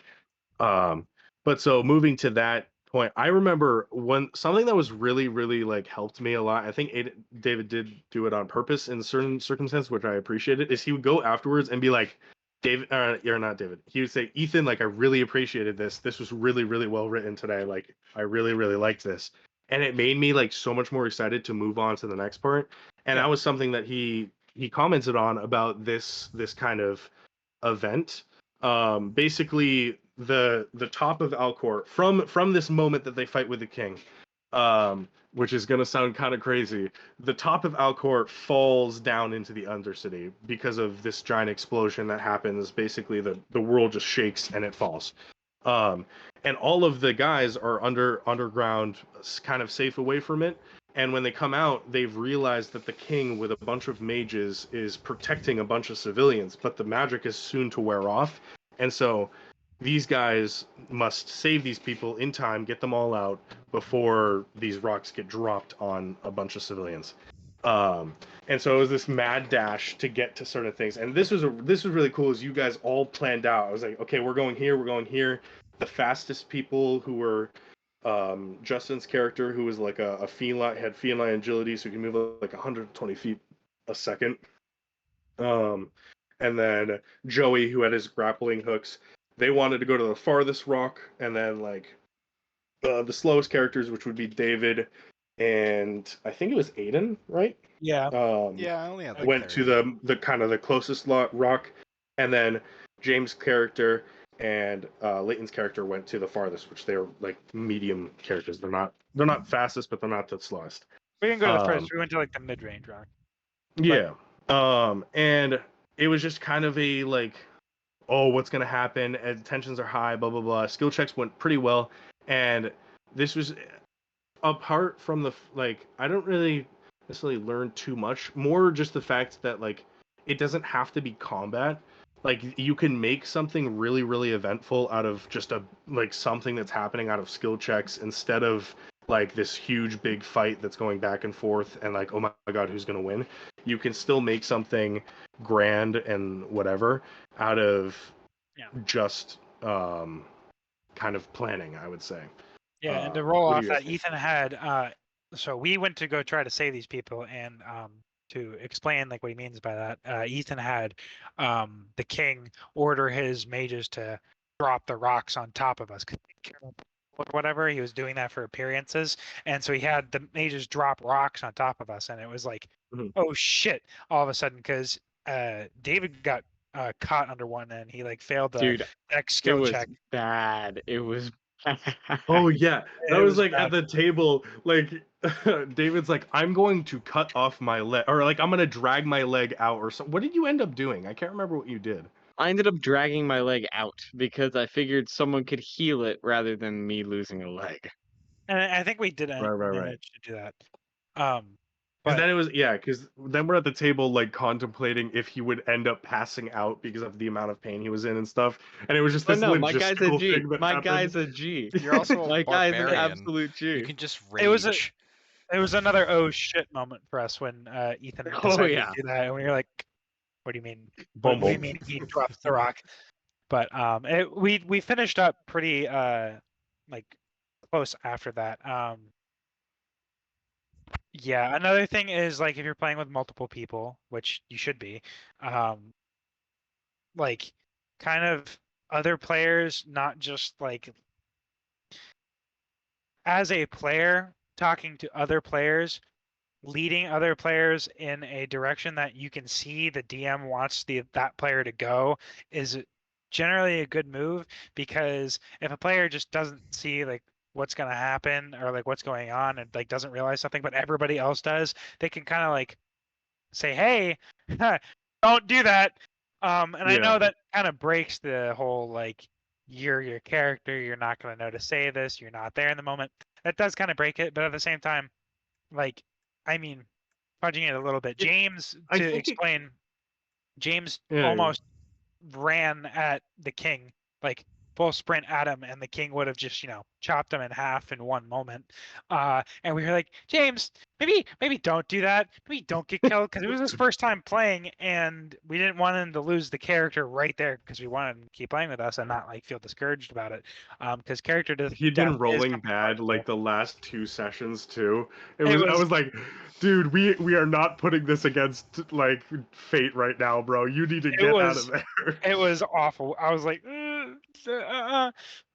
But so moving to that point, I remember when something that was really, really like helped me a lot. I think David did do it on purpose in certain circumstances, which I appreciated. Is he would go afterwards and be like, David, you're not David. He would say, Ethan, like I really appreciated this. This was really, really well written today. Like I really, really liked this, and it made me like so much more excited to move on to the next part. And that was something that he commented on about this kind of event. Basically the top of alcour from this moment that they fight with the king, which is going to sound kind of crazy, the top of alcour falls down into the undercity because of this giant explosion that happens. Basically the world just shakes and it falls, and all of the guys are underground, kind of safe away from it. And when they come out, they've realized that the king, with a bunch of mages, is protecting a bunch of civilians, but the magic is soon to wear off. And so these guys must save these people in time, get them all out before these rocks get dropped on a bunch of civilians. And so it was this mad dash to get to certain things. And this was really cool, as you guys all planned out. I was like, okay, we're going here, we're going here. The fastest people who were Justin's character, who was like a feline, had feline agility, so he can move like 120 feet a second. And then Joey, who had his grappling hooks, they wanted to go to the farthest rock, and then like the slowest characters, which would be David and I think it was Aiden, right? Yeah. Yeah, I only had like went 30. to the kind of the closest rock, and then James' character and Leighton's character went to the farthest, which they're like medium characters. They're not fastest, but they're not the slowest. We didn't go to the first. We went to like the mid-range rock. Yeah. And it was just kind of a like, oh, what's gonna happen? And tensions are high, blah blah blah. Skill checks went pretty well, and this was apart from the like, I don't really necessarily learn too much. More just the fact that like it doesn't have to be combat. Like you can make something really, really eventful out of just a like something that's happening out of skill checks, instead of like this huge big fight that's going back and forth and like, oh my god, who's gonna win? You can still make something grand and whatever out of just kind of planning, I would say. Yeah, and to roll off that, Ethan had so we went to go try to save these people, and to explain like what he means by that, Ethan had the king order his mages to drop the rocks on top of us, or whatever. He was doing that for appearances, and so he had the mages drop rocks on top of us, and it was like, oh shit, all of a sudden, because David got caught under one, and he like failed the next skill check. Bad. It was bad. Oh yeah, that was like bad. at the table, like David's like, I'm going to cut off my leg, or like I'm gonna drag my leg out, or something. What did you end up doing? I can't remember what you did. I ended up dragging my leg out because I figured someone could heal it rather than me losing a leg. And I think we did manage to do that. But then it was because then we're at the table like contemplating if he would end up passing out because of the amount of pain he was in and stuff, and it was just this my guy's a G. My happened. guy's a G. You're also my guy's an absolute G. You can just rage. It was another oh shit moment for us when Ethan decided to do that, and we were like, "What do you mean? What do you mean he drops the rock?" But we finished up pretty like close after that. Yeah, another thing is like if you're playing with multiple people, which you should be, like kind of other players, not just like as a player talking to other players, leading other players in a direction that you can see the DM wants that player to go is generally a good move, because if a player just doesn't see like what's going to happen or like what's going on and like doesn't realize something but everybody else does, they can kind of like say, hey, don't do that. I know that kind of breaks the whole like you're your character, you're not going to know to say this, you're not there in the moment. That does kind of break it, but at the same time, like, I mean, fudging it a little bit, James almost ran at the king. Like full sprint at him, and the king would have just chopped him in half in one moment. And we were like, James, maybe don't do that. Maybe don't get killed, because it was his first time playing, and we didn't want him to lose the character right there, because we wanted him to keep playing with us and not like feel discouraged about it. Because character death. He'd been is rolling something bad hard. like the last 2 sessions too. I It was was- like, dude, we are not putting this against like fate right now, bro. You need to get out of there. It was awful. I was like,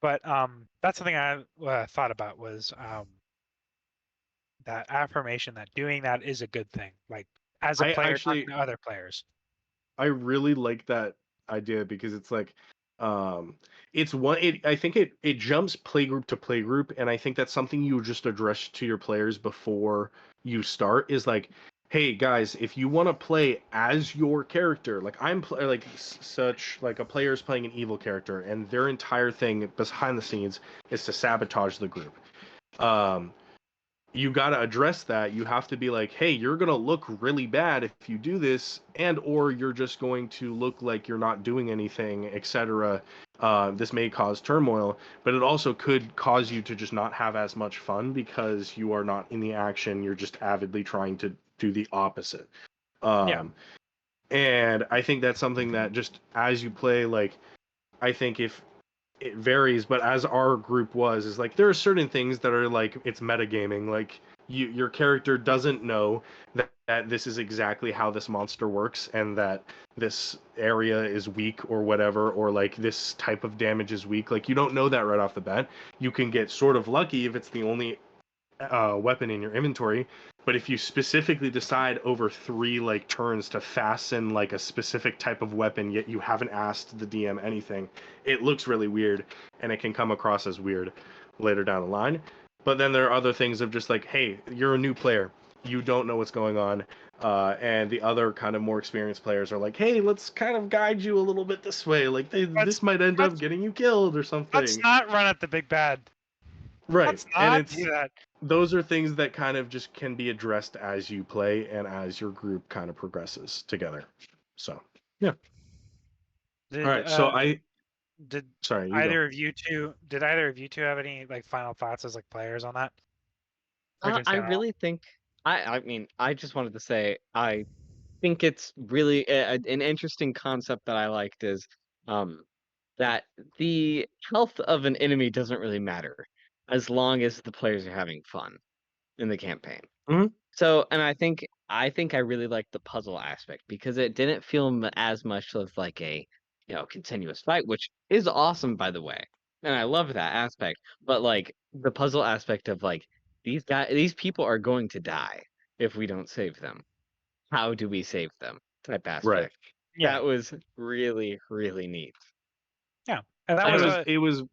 but that's something I thought about was that affirmation that doing that is a good thing. Like as a I player, actually- talking to other players. I really like that idea because it's like it's one I think it jumps playgroup to playgroup, and I think that's something you just address to your players before you start is like, hey guys, if you want to play as your character, like such like a player's playing an evil character and their entire thing behind the scenes is to sabotage the group. You got to address that. You have to be like, hey, you're going to look really bad if you do this, and or you're just going to look like you're not doing anything, etc. This may cause turmoil, but it also could cause you to just not have as much fun because you are not in the action. You're just avidly trying to do the opposite. And I think that's something that just as you play, like, I think if it varies, but as our group is like there are certain things that are like it's metagaming, like your character doesn't know that this is exactly how this monster works and that this area is weak or whatever, or like this type of damage is weak. Like you don't know that right off the bat. You can get sort of lucky if it's the only weapon in your inventory, but if you specifically decide over 3 like turns to fasten like a specific type of weapon, yet you haven't asked the DM anything, it looks really weird, and it can come across as weird later down the line. But then there are other things of just like, hey, you're a new player, you don't know what's going on, and the other kind of more experienced players are like, hey, let's kind of guide you a little bit this way, like this might end up getting you killed or something. Let's not run at the big bad. Right, Let's and not it's do that. those are things that kind of just can be addressed as you play and as your group kind of progresses together. So yeah. Did, All right. So did sorry. either of you two have any like final thoughts as like players on that? I really think I mean I just wanted to say I think it's really an interesting concept that I liked is that the health of an enemy doesn't really matter as long as the players are having fun in the campaign. Mhm. So, and I think I really liked the puzzle aspect because it didn't feel as much of like a continuous fight, which is awesome, by the way, and I love that aspect. But like the puzzle aspect of like these people are going to die if we don't save them. How do we save them? Type aspect. Right. Yeah. That was really, really neat. Yeah, and that was it was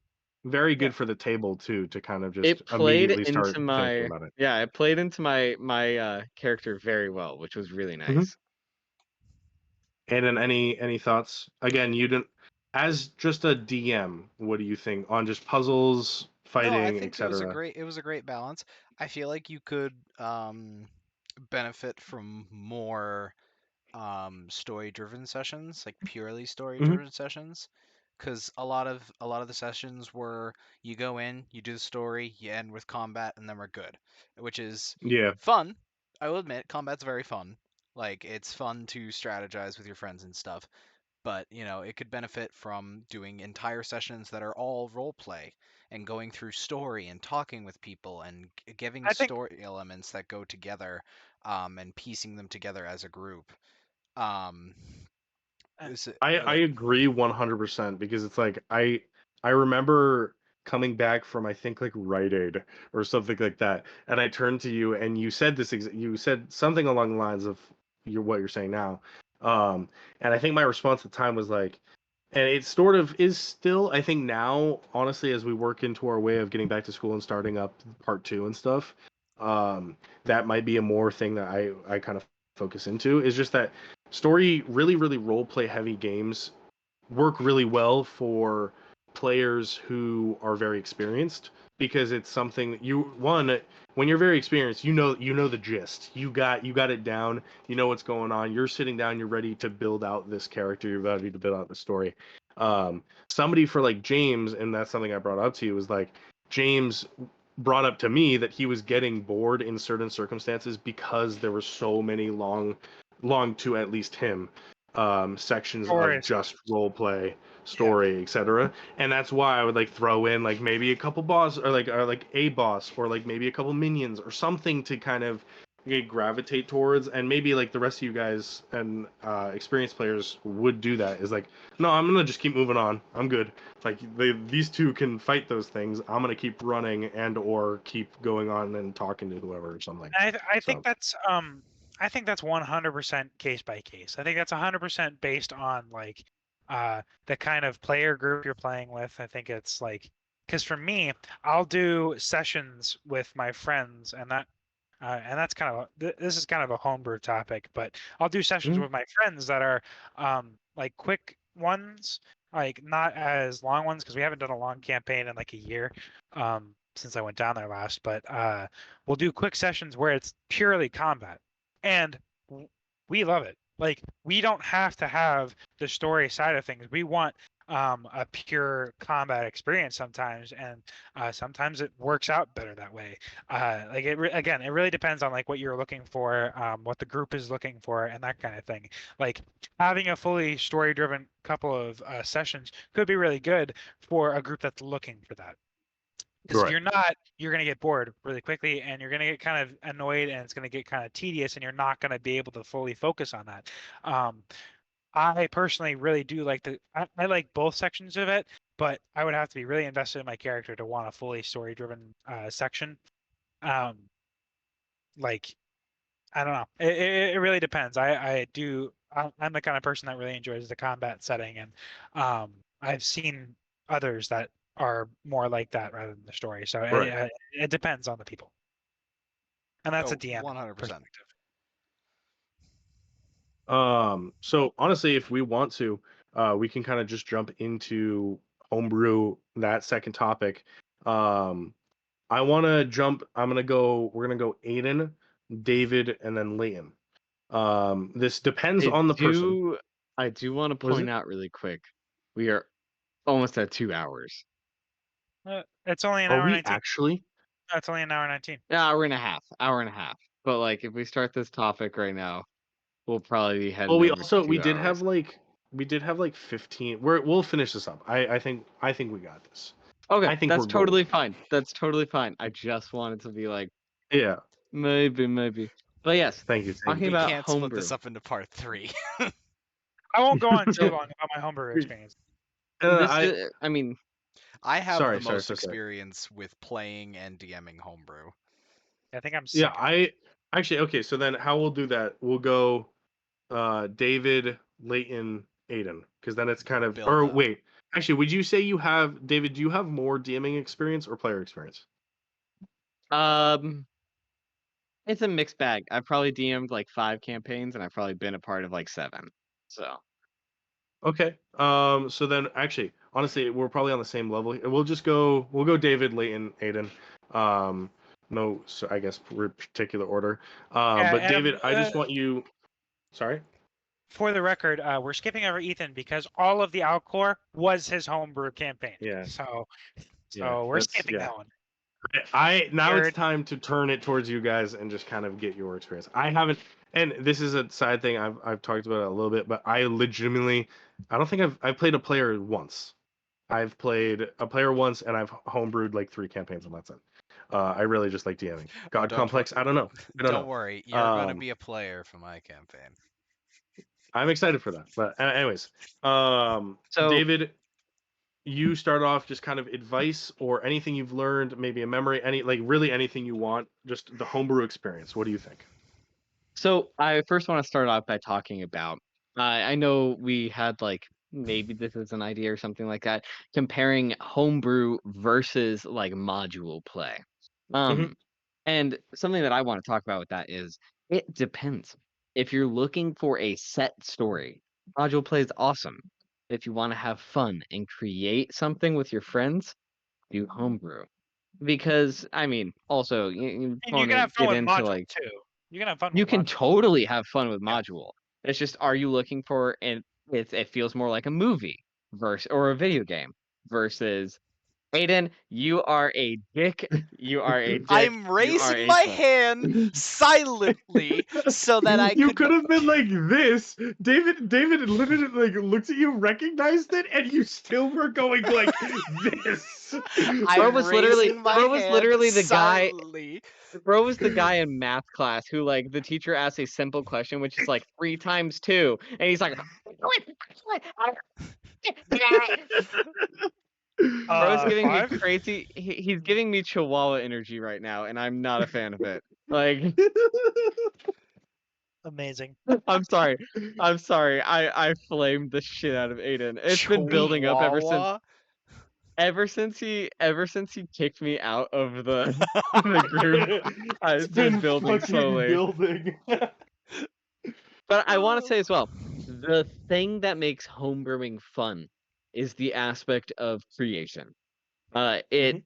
very good for the table too, to kind of just It played immediately start into my thinking about it. it played into my character very well, which was really nice. And then any thoughts? Again, you didn't, as just a DM, what do you think on just puzzles, fighting, No, I think etc.? it was a great balance. I feel like you could benefit from more story-driven sessions, like purely story-driven sessions, because a lot of the sessions were you go in, you do the story, you end with combat, and then we're good, which is Yeah. fun. I will admit, combat's very fun. Like it's fun to strategize with your friends and stuff. But it could benefit from doing entire sessions that are all role play and going through story and talking with people and giving I think- story elements that go together, and piecing them together as a group. I agree 100% because it's like I remember coming back from I think like Rite Aid or something like that, and I turned to you and you said you said something along the lines of what you're saying now, and I think my response at the time was like, and it sort of is still, I think now, honestly, as we work into our way of getting back to school and starting up part 2 and stuff, that might be a more thing that I kind of focus into, is just that story, really role play heavy games work really well for players who are very experienced, because it's something that when you're very experienced, you know the gist, you got it down, you know what's going on, you're sitting down, you're ready to build out this character, you're ready to build out the story. Somebody for like James, and that's something I brought up to you, was like James brought up to me that he was getting bored in certain circumstances because there were so many long to at least him sections of just role play, story, etc. And that's why I would like throw in like maybe a couple boss or like a boss or like maybe a couple minions or something to kind of gravitate towards. And maybe like the rest of you guys and experienced players would do that, is like, no, I'm gonna just keep moving on, I'm good, like these two can fight those things, I'm gonna keep running and or keep going on and talking to whoever or something. I think that's 100% case by case. I think that's 100% based on like the kind of player group you're playing with. I think it's like, because for me, I'll do sessions with my friends, and that's kind of this is kind of a homebrew topic, but I'll do sessions with my friends that are like quick ones, like not as long ones, because we haven't done a long campaign in like a year since I went down there last. But we'll do quick sessions where it's purely combat, and we love it. Like, we don't have to have the story side of things. We want a pure combat experience sometimes, and sometimes it works out better that way. Like again, it really depends on like what you're looking for, what the group is looking for, and that kind of thing. Like, having a fully story-driven couple of sessions could be really good for a group that's looking for that. Because if you're not, you're going to get bored really quickly, and you're going to get kind of annoyed, and it's going to get kind of tedious, and you're not going to be able to fully focus on that. I personally really do like I like both sections of it, but I would have to be really invested in my character to want a fully story-driven section. Like, I don't know. It really depends. I'm the kind of person that really enjoys the combat setting, and I've seen others that are more like that rather than the story. So it depends on the people, and that's a DM 100%. So honestly, if we want to, we can kind of just jump into homebrew, that second topic. We're gonna go Aiden, David, and then Liam. This depends on the person. I do want to point out really quick, we are almost at 2 hours. It's only an hour and 19. Actually? No, it's only an hour and 19. Hour and a half. But like, if we start this topic right now, we'll probably be heading. Well, we did have like 15. We'll finish this up. I think we got this. Okay, I think that's totally fine. That's totally fine. I just wanted to be like, yeah, maybe. But yes, thank you. Talking about can't homebrew. split this up into part 3. I won't go on too long about my homebrew experience. I mean, I have the most experience with playing and DMing homebrew. I think I'm. Yeah, okay. So then, how we'll do that? We'll go David, Leighton, Aiden, because then it's kind of. Wait, actually, would you say you have, David? Do you have more DMing experience or player experience? It's a mixed bag. I've probably DM'd like 5 campaigns, and I've probably been a part of like 7. So. Okay. So then, actually, honestly, we're probably on the same level. We'll go David, Leighton, Aiden. No, so I guess particular order. But David, I just want you. Sorry. For the record, we're skipping over Ethan because all of the alcour was his homebrew campaign. Yeah. So we're skipping that one. It's time to turn it towards you guys and just kind of get your experience. I haven't, and this is a side thing I've talked about it a little bit, but I don't think I've played a player once. I've played a player once, and I've homebrewed like 3 campaigns, and that's it. I really just like DMing. God Complex, I don't know. Don't worry, you're gonna be a player for my campaign. I'm excited for that. But anyways, so David, you start off, just kind of advice or anything you've learned, maybe a memory, really anything you want, just the homebrew experience. What do you think? So I first want to start off by talking about, I know we had like, maybe this is an idea or something like that, comparing homebrew versus like module play. And something that I want to talk about with that is, it depends. If you're looking for a set story, module play is awesome. If you want to have fun and create something with your friends, do homebrew. Because, I mean, also, you can have fun with module too. You can have fun. You can totally have fun with module. It's just, are you looking for it feels more like a movie? or a video game versus Aiden, you are a dick. You are a dick. I'm You are raising a my dick. hand silently so that I You could. could have been like this. David literally like looked at you, recognized it, and you still were going like this. I'm was literally- raising my Bro was hand literally the guy- silently. Bro was the guy in math class who, like, the teacher asks a simple question, which is like 3 times 2, and he's like, Bro's giving me 5? crazy. He's giving me Chihuahua energy right now, and I'm not a fan of it. Like, Amazing. I'm sorry. I flamed the shit out of Aiden. It's been building up Chihuahua? ever since he kicked me out of the the group. It's been building fucking slowly. building. But I want to say as well, the thing that makes homebrewing fun is the aspect of creation. It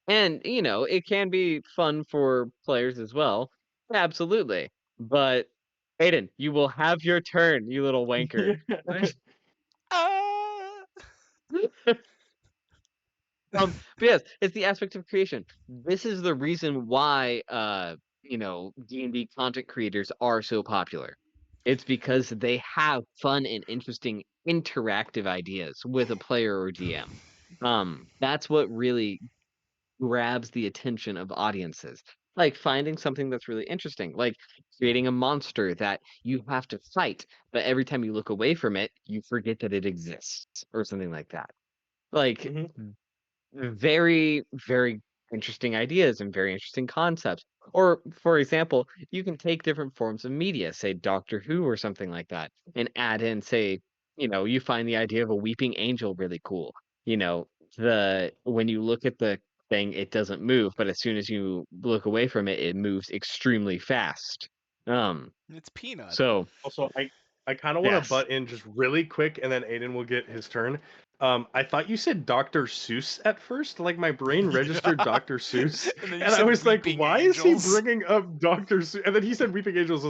and it can be fun for players as well, absolutely. But Aiden, you will have your turn, you little wanker. Ah. But yes, it's the aspect of creation. This is the reason why D&D content creators are so popular. It's because they have fun and interesting interactive ideas with a player or DM. That's what really grabs the attention of audiences. Like finding something that's really interesting, like creating a monster that you have to fight, but every time you look away from it, you forget that it exists, or something like that. Like very, very interesting ideas and very interesting concepts. Or, for example, you can take different forms of media, say Doctor Who or something like that, and add in, say, you find the idea of a weeping angel really cool. When you look at the thing, it doesn't move, but as soon as you look away from it, it moves extremely fast. It's Peanut. So Also, I kind of want to Yes. butt in just really quick, and then Aiden will get his turn. I thought you said Dr. Seuss at first. Like my brain registered Dr. Seuss, And then you and I said was like, Weeping "Why Angels. is he bringing up Dr. Seuss?" And then he said Weeping Angels. I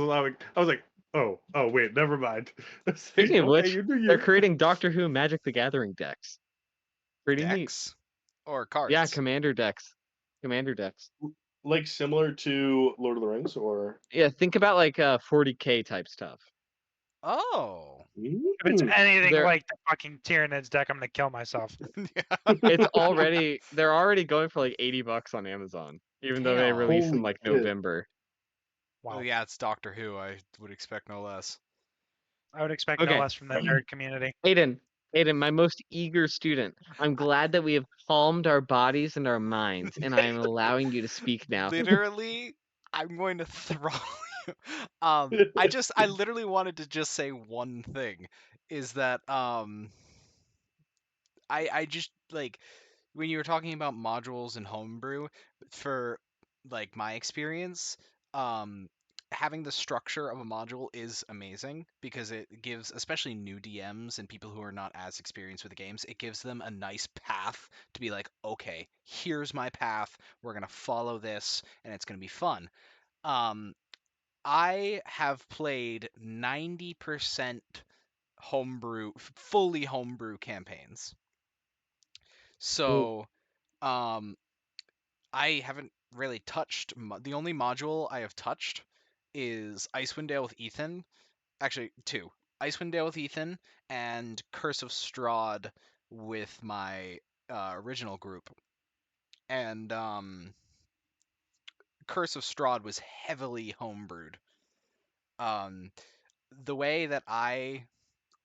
was like, "Oh, wait, never mind." Speaking of which, you do you. they're creating Doctor Who Magic the Gathering decks. Pretty neat. Decks? Or cards? Yeah, Commander decks. Commander decks. Like similar to Lord of the Rings, or Yeah, think about like 40K type stuff. Oh. If it's anything They're- like the fucking Tyranids deck, I'm gonna kill myself. They're already going for like $80 on Amazon, even though they Damn. release in Holy like shit. November. Wow. Well, yeah, it's Doctor Who. I would expect no less. I would expect Okay. no less from the nerd community. Aiden, my most eager student. I'm glad that we have calmed our bodies and our minds, and I am allowing you to speak now. Literally, I'm going to throw you. I literally wanted to just say one thing, is that I just like when you were talking about modules and homebrew, for like my experience, having the structure of a module is amazing because it gives, especially new DMs and people who are not as experienced with the games, it gives them a nice path to be like, okay, here's my path. We're gonna follow this, and it's gonna be fun. I have played 90% fully homebrew campaigns. So, I haven't really touched. The only module I have touched is Icewind Dale with Ethan. Actually, 2. Icewind Dale with Ethan and Curse of Strahd with my original group. And Curse of Strahd was heavily homebrewed. The way that I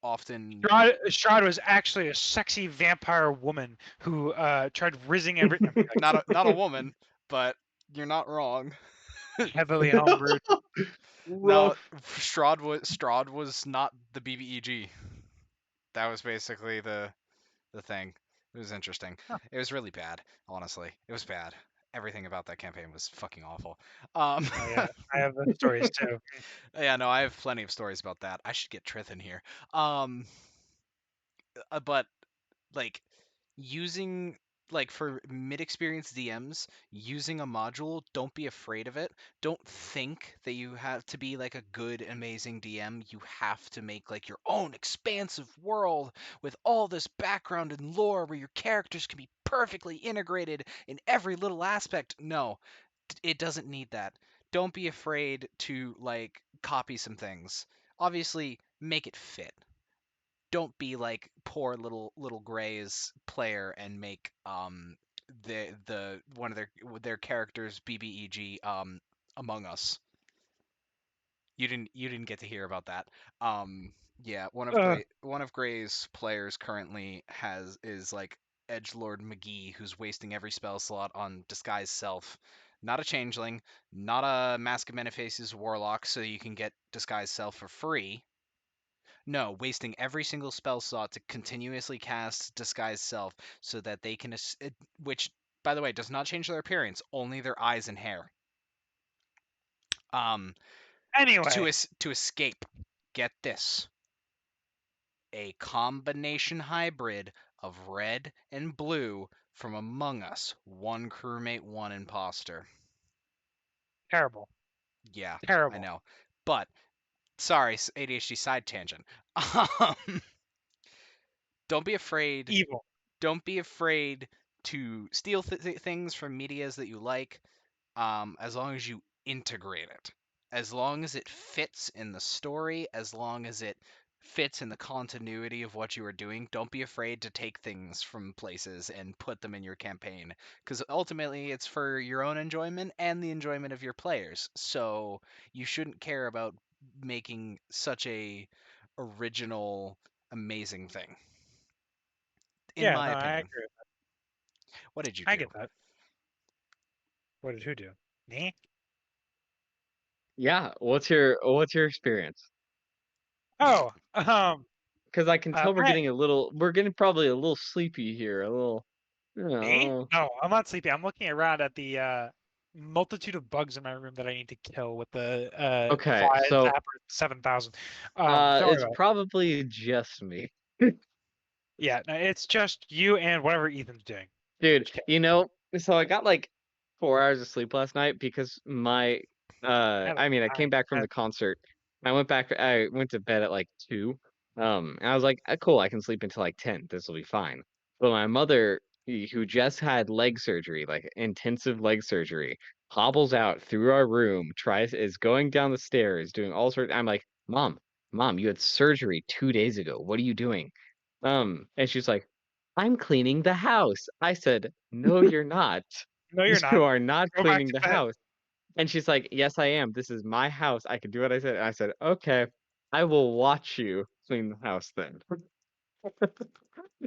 often Strahd was actually a sexy vampire woman who tried rizzing everything. not a woman, but you're not wrong. Heavily homebrewed. No, Strahd was not the BBEG. That was basically the thing. It was interesting. Huh. It was really bad, honestly. It was bad. Everything about that campaign was fucking awful. Oh, yeah, I have those stories too. Yeah, no, I have plenty of stories about that. I should get Trith in here. But like using like for mid-experienced DMs, using a module, don't be afraid of it. Don't think that you have to be like a good, amazing DM. You have to make like your own expansive world with all this background and lore where your characters can be perfectly integrated in every little aspect. No, it doesn't need that. Don't be afraid to like copy some things. Obviously, make it fit. Don't be like poor little Gray's player and make the one of their characters BBEG Among Us. You didn't get to hear about that. Yeah, one of Gray's players currently is like Edgelord McGee, who's wasting every spell slot on Disguise Self. Not a changeling, not a Mask of Many Faces warlock, so you can get Disguise Self for free. No, wasting every single spell slot to continuously cast Disguise Self so that they can, which, by the way, does not change their appearance, only their eyes and hair. Anyway, To escape, get this, a combination hybrid of red and blue from Among Us, one crewmate, one imposter. terrible. Yeah, Terrible. I know. But, sorry, ADHD side tangent. Don't be afraid. Evil. Don't be afraid to steal things from medias that you like, as long as you integrate it. As long as it fits in the story, as long as it fits in the continuity of what you are doing, don't be afraid to take things from places and put them in your campaign. Because ultimately, it's for your own enjoyment and the enjoyment of your players. So you shouldn't care about making such a original, amazing thing. In my opinion. I agree with that. What did you do? I get that. What did who do? Me? Yeah. What's your experience? Oh, Because I can tell we're I- getting probably a little sleepy here. A little. me? No, I'm not sleepy. I'm looking around at the multitude of bugs in my room that I need to kill with the Okay, so Zapper 7000. Don't worry it's about it. probably just me. Yeah, no, it's just you and whatever Ethan's doing. Dude, so I got like 4 hours of sleep last night because I came back from the concert. I went to bed at like 2. And I was like, cool, I can sleep until like 10. This will be fine. But my mother, who just had leg surgery, like intensive leg surgery, hobbles out through our room, is going down the stairs, doing all sorts. I'm like, Mom, you had surgery 2 days ago. What are you doing? And she's like, I'm cleaning the house. I said, no, you're not. No, you're You not. are not Go back cleaning to the bed. house. And she's like, yes, I am. This is my house. I can do what I said. And I said, okay, I will watch you clean the house then.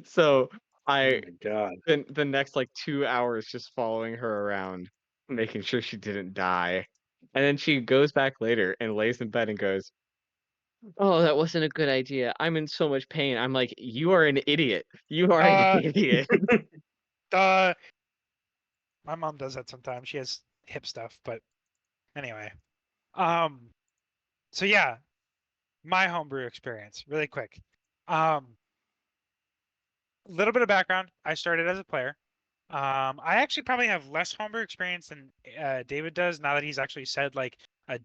So I God. the next like 2 hours just following her around, making sure she didn't die. And then she goes back later and lays in bed and goes, oh, that wasn't a good idea. I'm in so much pain. I'm like, you are an idiot. You are an idiot. My mom does that sometimes. She has hip stuff, but anyway. So yeah, my homebrew experience, really quick. A little bit of background. I started as a player. I actually probably have less homebrew experience than David does. Now that he's actually said like a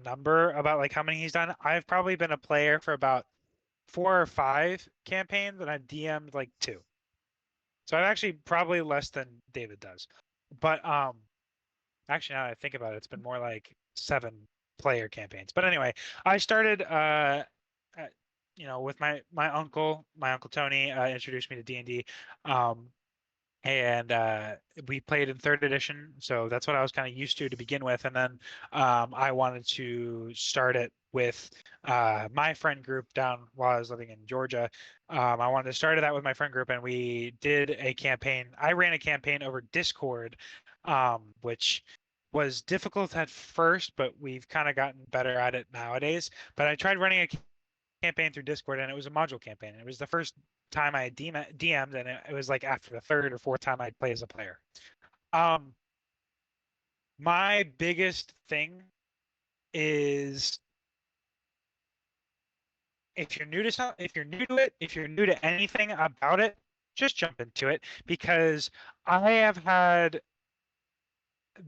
number about like how many he's done. I've probably been a player for about 4 or 5 campaigns, and I've DM'd like 2. So I've actually probably less than David does. But actually now that I think about it, it's been more like 7 player campaigns. But anyway, I started with my uncle Tony introduced me to D&D. And we played in 3rd edition, so that's what I was kind of used to begin with. And then I wanted to start it with my friend group down while I was living in Georgia. I wanted to start that with my friend group, and we did a campaign. I ran a campaign over Discord, which was difficult at first, but we've kind of gotten better at it nowadays. But I tried running a campaign through Discord, and it was a module campaign. It was the first time I DM'd, and it was like after the 3rd or 4th time I'd play as a player. My biggest thing is if you're new to it, if you're new to anything about it, just jump into it, because I have had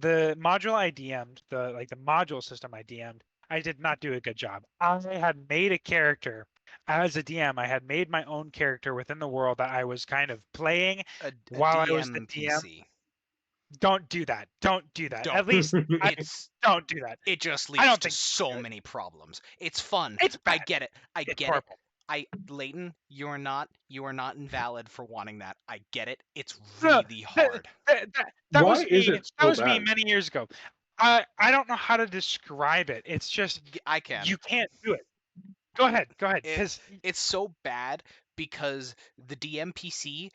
the module I DM'd, the module system I DM'd, I did not do a good job. I had made a character as a DM. I had made my own character within the world that I was kind of playing A while I was the DM. DMPC. Don't do that. Don't do that. Don't. At least don't do that. It just I leads don't to think so many problems. It's fun. it's I bad. get it. I It's get it. horrible. Leighton, you are not invalid for wanting that. I get it. It's No, really hard. That Why was is me. it That so was me bad? many years ago. I don't know how to describe it. It's just I can. you can't do it. Go ahead. It's so bad because the DMPC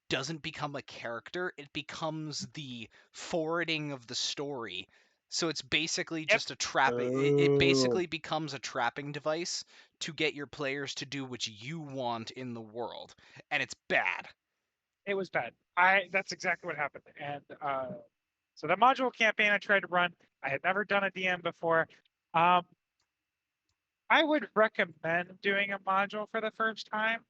doesn't become a character, it becomes the forwarding of the story. So it's basically just a trapping. It basically becomes a trapping device to get your players to do what you want in the world, and it's bad. It was bad. That's exactly what happened. And so the module campaign I tried to run, I had never done a DM before. I would recommend doing a module for the first time.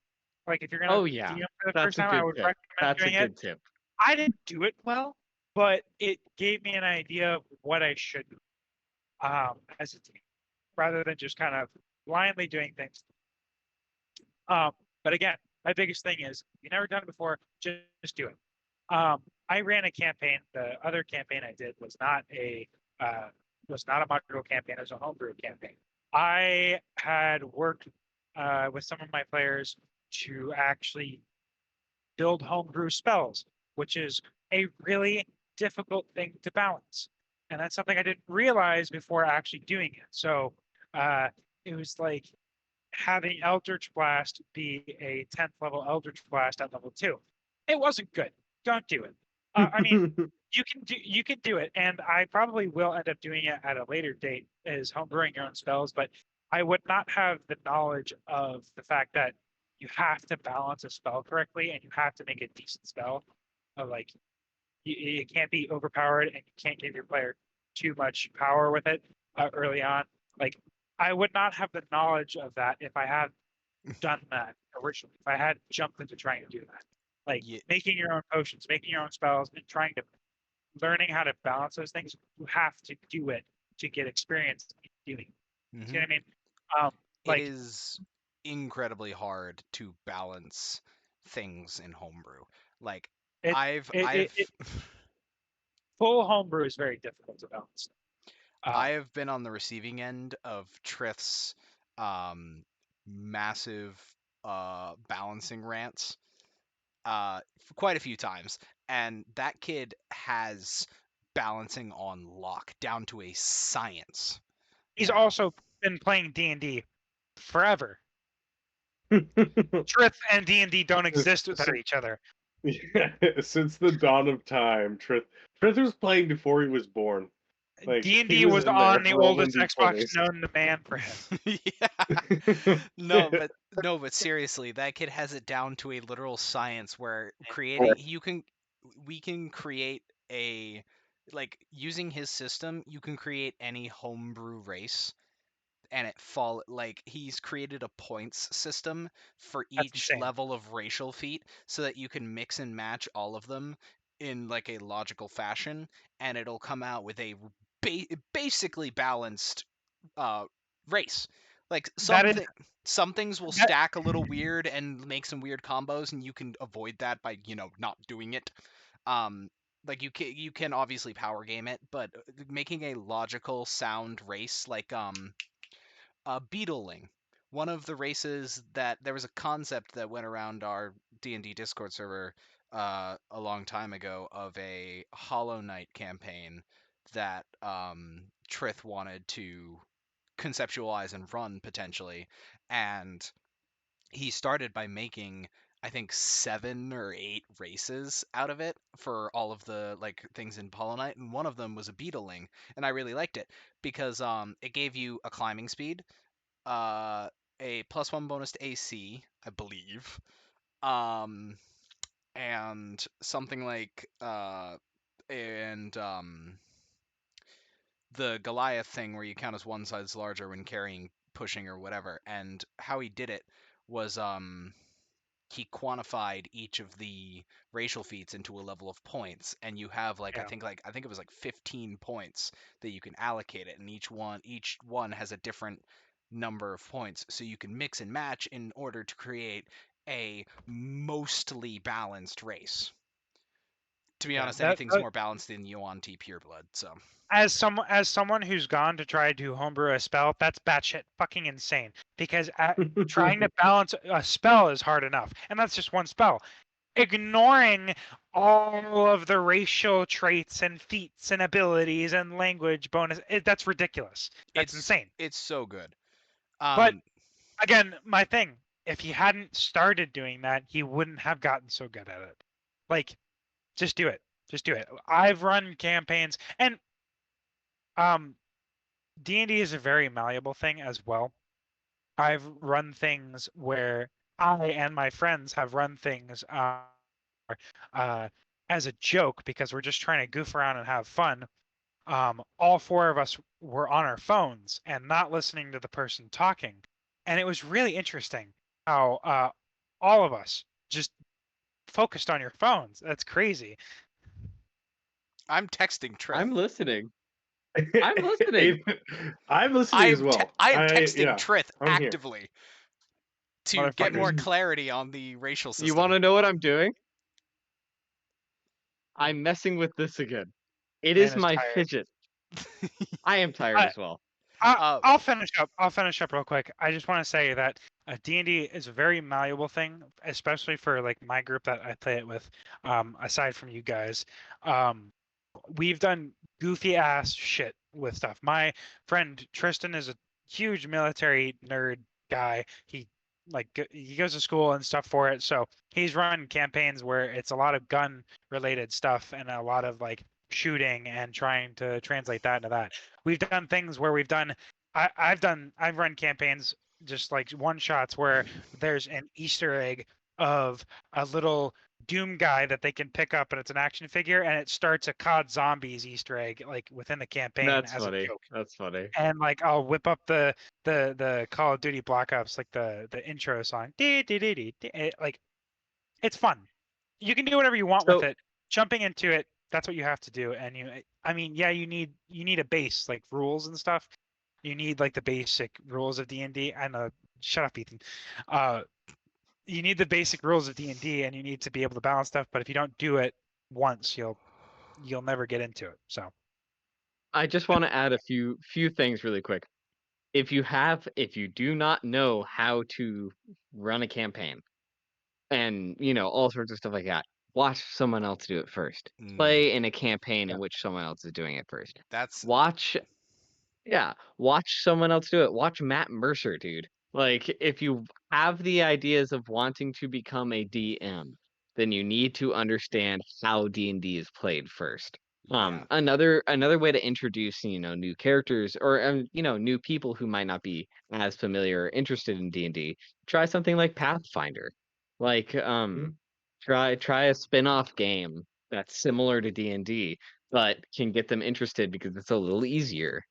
Like if you're gonna DM for the first time, I would recommend doing it. That's a good tip. I didn't do it well, but it gave me an idea of what I should do as a team, rather than just kind of blindly doing things. But again, my biggest thing is you've never done it before, just do it. I ran a campaign. The other campaign I did was not a module campaign. It was a homebrew campaign. I had worked with some of my players to actually build homebrew spells, which is a really difficult thing to balance. And that's something I didn't realize before actually doing it. So it was like having Eldritch Blast be a 10th level Eldritch Blast at level 2. It wasn't good. Don't do it. I mean, you can do it, and I probably will end up doing it at a later date, is homebrewing your own spells, but I would not have the knowledge of the fact that you have to balance a spell correctly and you have to make a decent spell. Like it can't be overpowered and you can't give your player too much power with it early on. Like I would not have the knowledge of that if I had done that originally. If I had jumped into trying to do that, like making your own potions, making your own spells, and learning how to balance those things. You have to do it to get experience in doing it. Mm-hmm. See what I mean? It is incredibly hard to balance things in homebrew. Like full homebrew is very difficult to balance. I have been on the receiving end of Trith's massive balancing rants quite a few times, and that kid has balancing on lock down to a science. He's also been playing D&D forever. Trith and D&D don't exist without each other. Yeah, since the dawn of time, Trith was playing before he was born. Like, D&D was on the oldest Xbox known to man for him. Yeah. No, but seriously, that kid has it down to a literal science where we can create a, like, using his system, you can create any homebrew race, and he's created a points system for each level of racial feat so that you can mix and match all of them in like a logical fashion, and it'll come out with a basically balanced race. Like some things will stack a little weird and make some weird combos, and you can avoid that by not doing it. Like you can obviously power game it, but making a logical sound race like beetling. One of the races that there was a concept that went around our D&D Discord server a long time ago of a Hollow Knight campaign that Trith wanted to conceptualize and run potentially, and he started by making I think 7 or 8 races out of it for all of the like things in Hollow Knight, and one of them was a beetling, and I really liked it because it gave you a climbing speed, a +1 bonus to AC, I believe, and something like the Goliath thing where you count as one size larger when carrying, pushing, or whatever. And how he did it was he quantified each of the racial feats into a level of points, and you have I Yeah. think it was 15 points that you can allocate it, and each one has a different number of points, so you can mix and match in order to create a mostly balanced race. To be honest, anything's more balanced than Yuan-Ti Pureblood. So as someone who's gone to try to homebrew a spell, that's batshit fucking insane. Because trying to balance a spell is hard enough, and that's just one spell. Ignoring all of the racial traits and feats and abilities and language bonus, that's ridiculous. That's insane. It's so good. But again, my thing, if he hadn't started doing that, he wouldn't have gotten so good at it. Like, just do it. Just do it. I've run campaigns, and D&D is a very malleable thing as well. I've run things where I and my friends have run things as a joke because we're just trying to goof around and have fun. All four of us were on our phones and not listening to the person talking. And it was really interesting how all of us just focused on your phones. That's crazy. I'm texting Trip. I'm listening. I'm listening. I'm listening as well. I am texting Trith I'm here. actively to get more clarity on the racial system. You want to know what I'm doing? I'm messing with this again. It is my fidget. I am tired as well. I'll finish up. I'll finish up real quick. I just want to say that D&D is a very malleable thing, especially for like my group that I play it with. Aside from you guys, we've done goofy ass shit with stuff. My friend Tristan is a huge military nerd guy. He goes to school and stuff for it, so he's run campaigns where it's a lot of gun related stuff and a lot of like shooting and trying to translate that into that. We've done things where I've run campaigns just like one shots where there's an Easter egg of a little Doom guy that they can pick up, and it's an action figure, and it starts a COD Zombies Easter egg like within the campaign. That's as funny. A joke. That's funny. And like I'll whip up the Call of Duty Black Ops, like the intro song. Like it's fun. You can do whatever you want with it. Jumping into it, that's what you have to do. And you need a base like rules and stuff. You need like the basic rules of D&D. I know. Shut up, Ethan. You need the basic rules of D&D, and you need to be able to balance stuff. But if you don't do it once, you'll never get into it. So, I just want to add a few things really quick. If you do not know how to run a campaign, and all sorts of stuff like that, watch someone else do it first. Play in a campaign in which someone else is doing it first. Watch someone else do it. Watch Matt Mercer, dude. Like, if you have the ideas of wanting to become a DM, then you need to understand how D&D is played first. Another way to introduce, new characters or new people who might not be as familiar or interested in D&D, try something like Pathfinder. Like, try a spin-off game that's similar to D&D, but can get them interested because it's a little easier.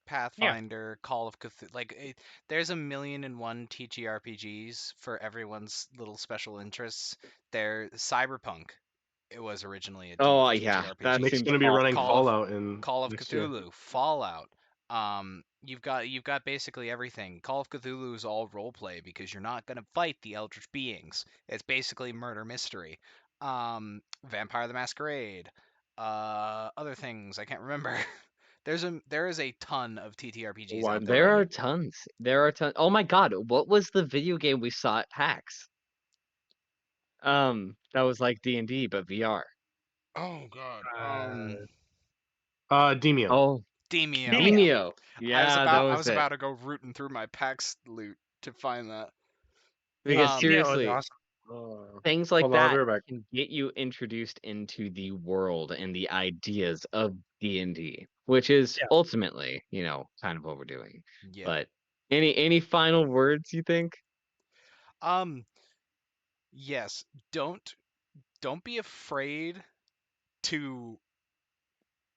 Pathfinder, Call of Cthulhu, there's 1,000,001 TTRPGs for everyone's little special interests. Cyberpunk. It was originally a TTRPG. That's going to be running Fallout in Call of Cthulhu, Fallout. You've got basically everything. Call of Cthulhu is all roleplay because you're not going to fight the eldritch beings. It's basically murder mystery. Vampire the Masquerade. Other things I can't remember. There is a ton of TTRPGs out there. There are tons. Oh my god, what was the video game we saw at PAX? That was like D&D but VR. Oh god. Demio. Oh, Demio. Yeah, I was about to go rooting through my PAX loot to find that. Because seriously, awesome. Things like that can get you introduced into the world and the ideas of D&D, which is ultimately, kind of what we're doing. Yeah. But any final words you think? Yes, don't be afraid to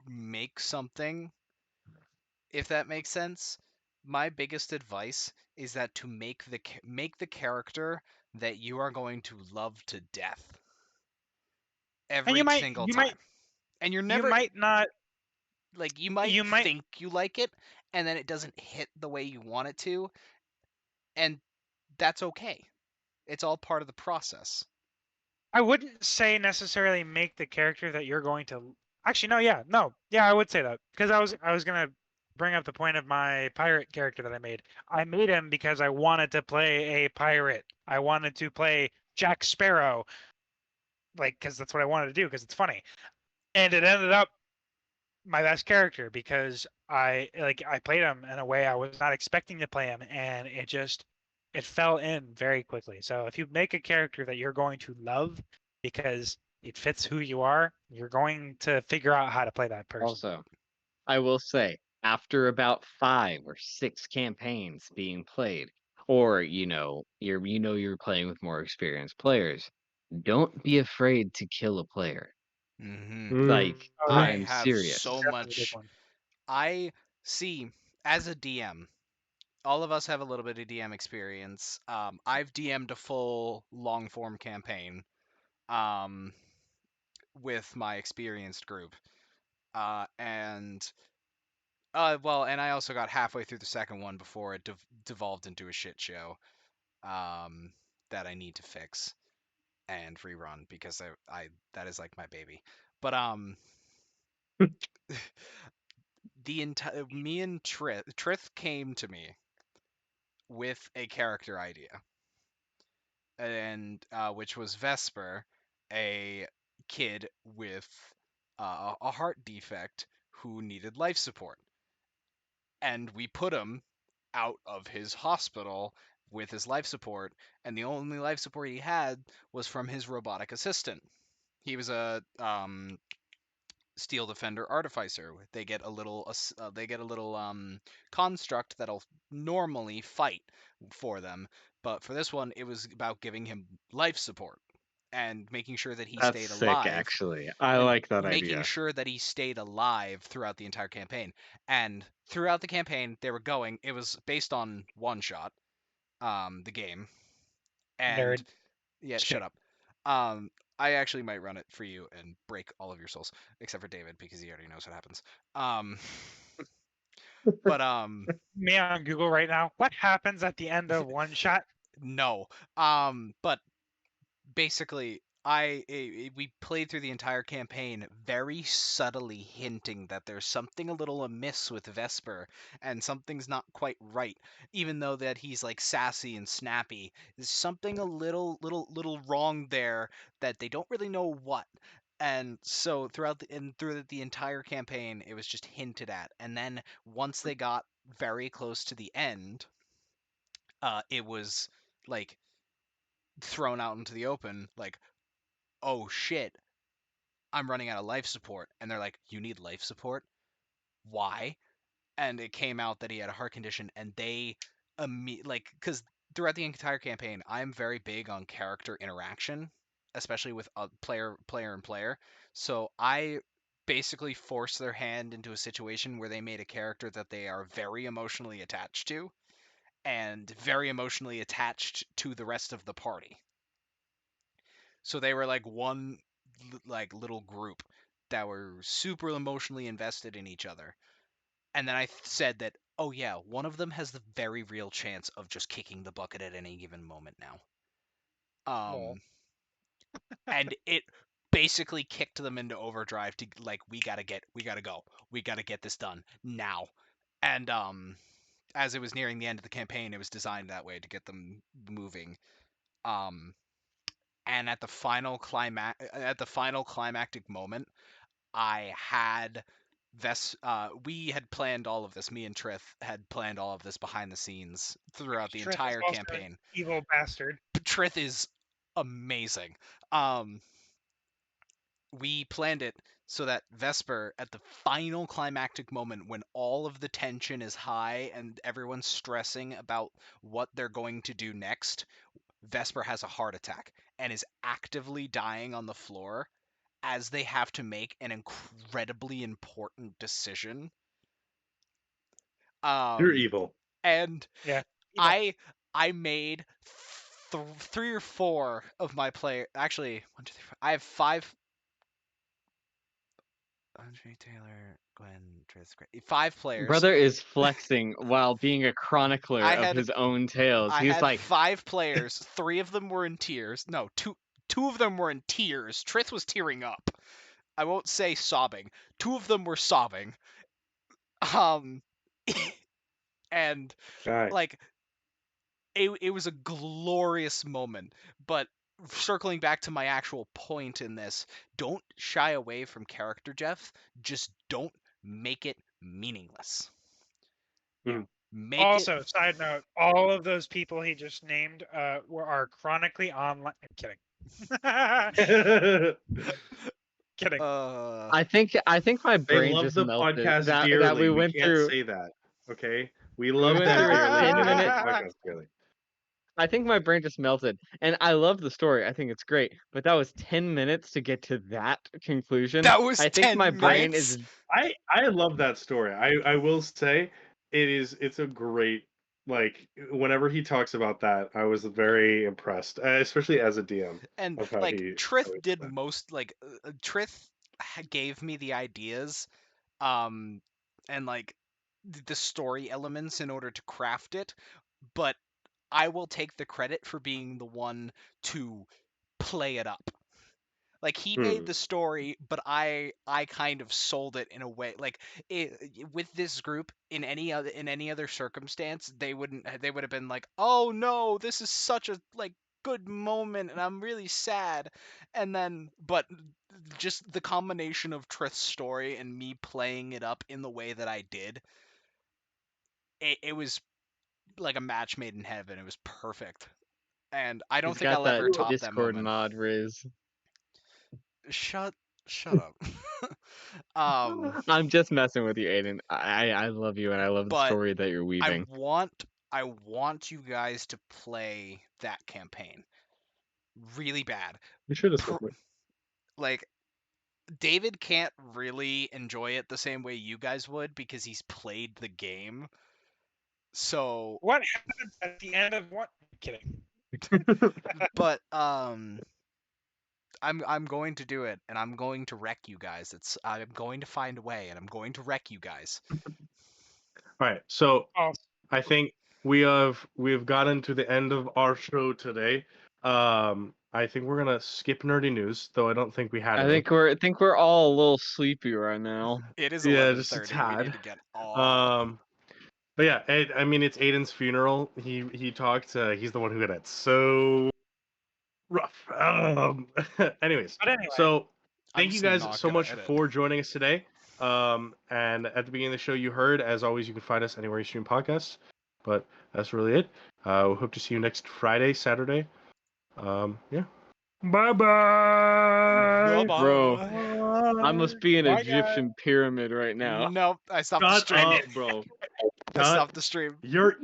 make something, if that makes sense. my biggest advice is that to make the character that you are going to love to death And every single time. And you're you never might not like you might you might think you like it and then it doesn't hit the way you want it to, and that's okay. It's all part of the process. I wouldn't say necessarily make the character that you're going to. Actually, no, I would say that because I was gonna bring up the point of my pirate character that I made. I made him because I wanted to play a pirate. I wanted to play Jack Sparrow, like because that's what I wanted to do because it's funny, and it ended up my best character because I played him in a way I was not expecting to play him, and it fell in very quickly. So if you make a character that you're going to love because it fits who you are, you're going to figure out how to play that person. Also, I will say, after about 5 or 6 campaigns being played, or you're playing with more experienced players, don't be afraid to kill a player. Mm-hmm. Like, Oh, I I'm yeah. have serious. so Definitely a big much. one. I see as a DM. All of us have a little bit of DM experience. I've DM'd a full long form campaign with my experienced group. And and I also got halfway through the second one before it devolved into a shit show that I need to fix and rerun because I that is like my baby. But the entire me and Trith came to me with a character idea, and which was Vesper, a kid with a heart defect who needed life support, and we put him out of his hospital with his life support, and the only life support he had was from his robotic assistant. He was a Steel Defender Artificer. They get a little construct that'll normally fight for them, but for this one, it was about giving him life support and making sure that he That's stayed sick, alive, actually. I and like that making idea. sure that he stayed alive throughout the entire campaign. And throughout the campaign, they were going. It was based on One Shot, the game, and Nerd. yeah, Just shut kidding. up. I actually might run it for you and break all of your souls, except for David because he already knows what happens. But Me on Google right now. What happens at the end of one shot? no. But basically, we played through the entire campaign very subtly hinting that there's something a little amiss with Vesper and something's not quite right, even though that he's like sassy and snappy. There's something a little wrong there that they don't really know what. And so through the entire campaign, it was just hinted at. And then once they got very close to the end, it was like thrown out into the open, like, oh shit, I'm running out of life support. And they're like, you need life support? Why? And it came out that he had a heart condition, and they because throughout the entire campaign, I'm very big on character interaction, especially with a player and player. So I basically forced their hand into a situation where they made a character that they are very emotionally attached to and very emotionally attached to the rest of the party. So they were like one like little group that were super emotionally invested in each other. And then I said that, oh yeah, one of them has the very real chance of just kicking the bucket at any given moment now. Lol. And it basically kicked them into overdrive to like, we gotta go, we gotta get this done now. And as it was nearing the end of the campaign, it was designed that way to get them moving. And at the final climactic moment, I had we had planned all of this. Me and Trith had planned all of this behind the scenes throughout the Trent is entire also an campaign. evil bastard. Trith is amazing. We planned it so that Vesper, at the final climactic moment when all of the tension is high and everyone's stressing about what they're going to do next, Vesper has a heart attack and is actively dying on the floor as they have to make an incredibly important decision. You're evil. And Yeah. You know, I made 3 or 4 of my player. Actually, 1, 2, 3, 4. I have 5. Andre Taylor, Glenn, Tris, 5 players. Brother is flexing while being a chronicler I of had- his own tales. I He's had like, 5 players. 3 of them were in tears. No, two of them were in tears. Trith was tearing up. I won't say sobbing. 2 of them were sobbing. And Guy. like it was a glorious moment. But circling back to my actual point in this, don't shy away from character, Jeff. Just don't make it meaningless. Make also, it. side note, all of those people he just named are chronically online. I'm kidding. Kidding. I think my They brain love just the melted. podcast that dearly. we went can't through. say that. Okay, we love went them through a dearly. 10 They love the minute- podcast dearly. I think my brain just melted, and I love the story. I think it's great, but that was 10 minutes to get to that conclusion. That was I think 10 my brain minutes? is. I love that story. I will say it's a great, like, whenever he talks about that, I was very impressed, especially as a DM. And of how like he Trith always did said. most, like Trith gave me the ideas, and like the story elements in order to craft it, but I will take the credit for being the one to play it up. Like he made the story, but I kind of sold it in a way. Like with this group, in any other circumstance, they would have been like, "Oh no, this is such a like good moment, and I'm really sad." And then, but just the combination of Trith's story and me playing it up in the way that I did, it was like a match made in heaven. It was perfect, and I don't He's think got I'll that ever top that Discord moment. mod, Riz. Shut up. I'm just messing with you, Aiden. I love you, and I love the But story that you're weaving. I want you guys to play that campaign really bad. We should have. Like David can't really enjoy it the same way you guys would because he's played the game. So What happens at the end of what? I'm kidding. but I'm going to do it, and I'm going to wreck you guys. I'm going to find a way, and I'm going to wreck you guys. All right, so Oh. I think we have gotten to the end of our show today. I think we're gonna skip nerdy news, though I don't think we had. I any. think we're all a little sleepy right now. It is Yeah, 11:30. just a We tad. need to get off. But yeah, I mean, it's Aiden's funeral. He talked. He's the one who got it so rough. Anyways, But anyway, so I'm thank you just guys not so gonna much edit. for joining us today. And at the beginning of the show, you heard, as always, you can find us anywhere you stream podcasts. But that's really it. We hope to see you next Friday, Saturday. Yeah. Bye bye. Bro, I must be an Bye, Egyptian pyramid right now. Nope, I stopped the Shut stream. up, bro. I stopped the stream. You're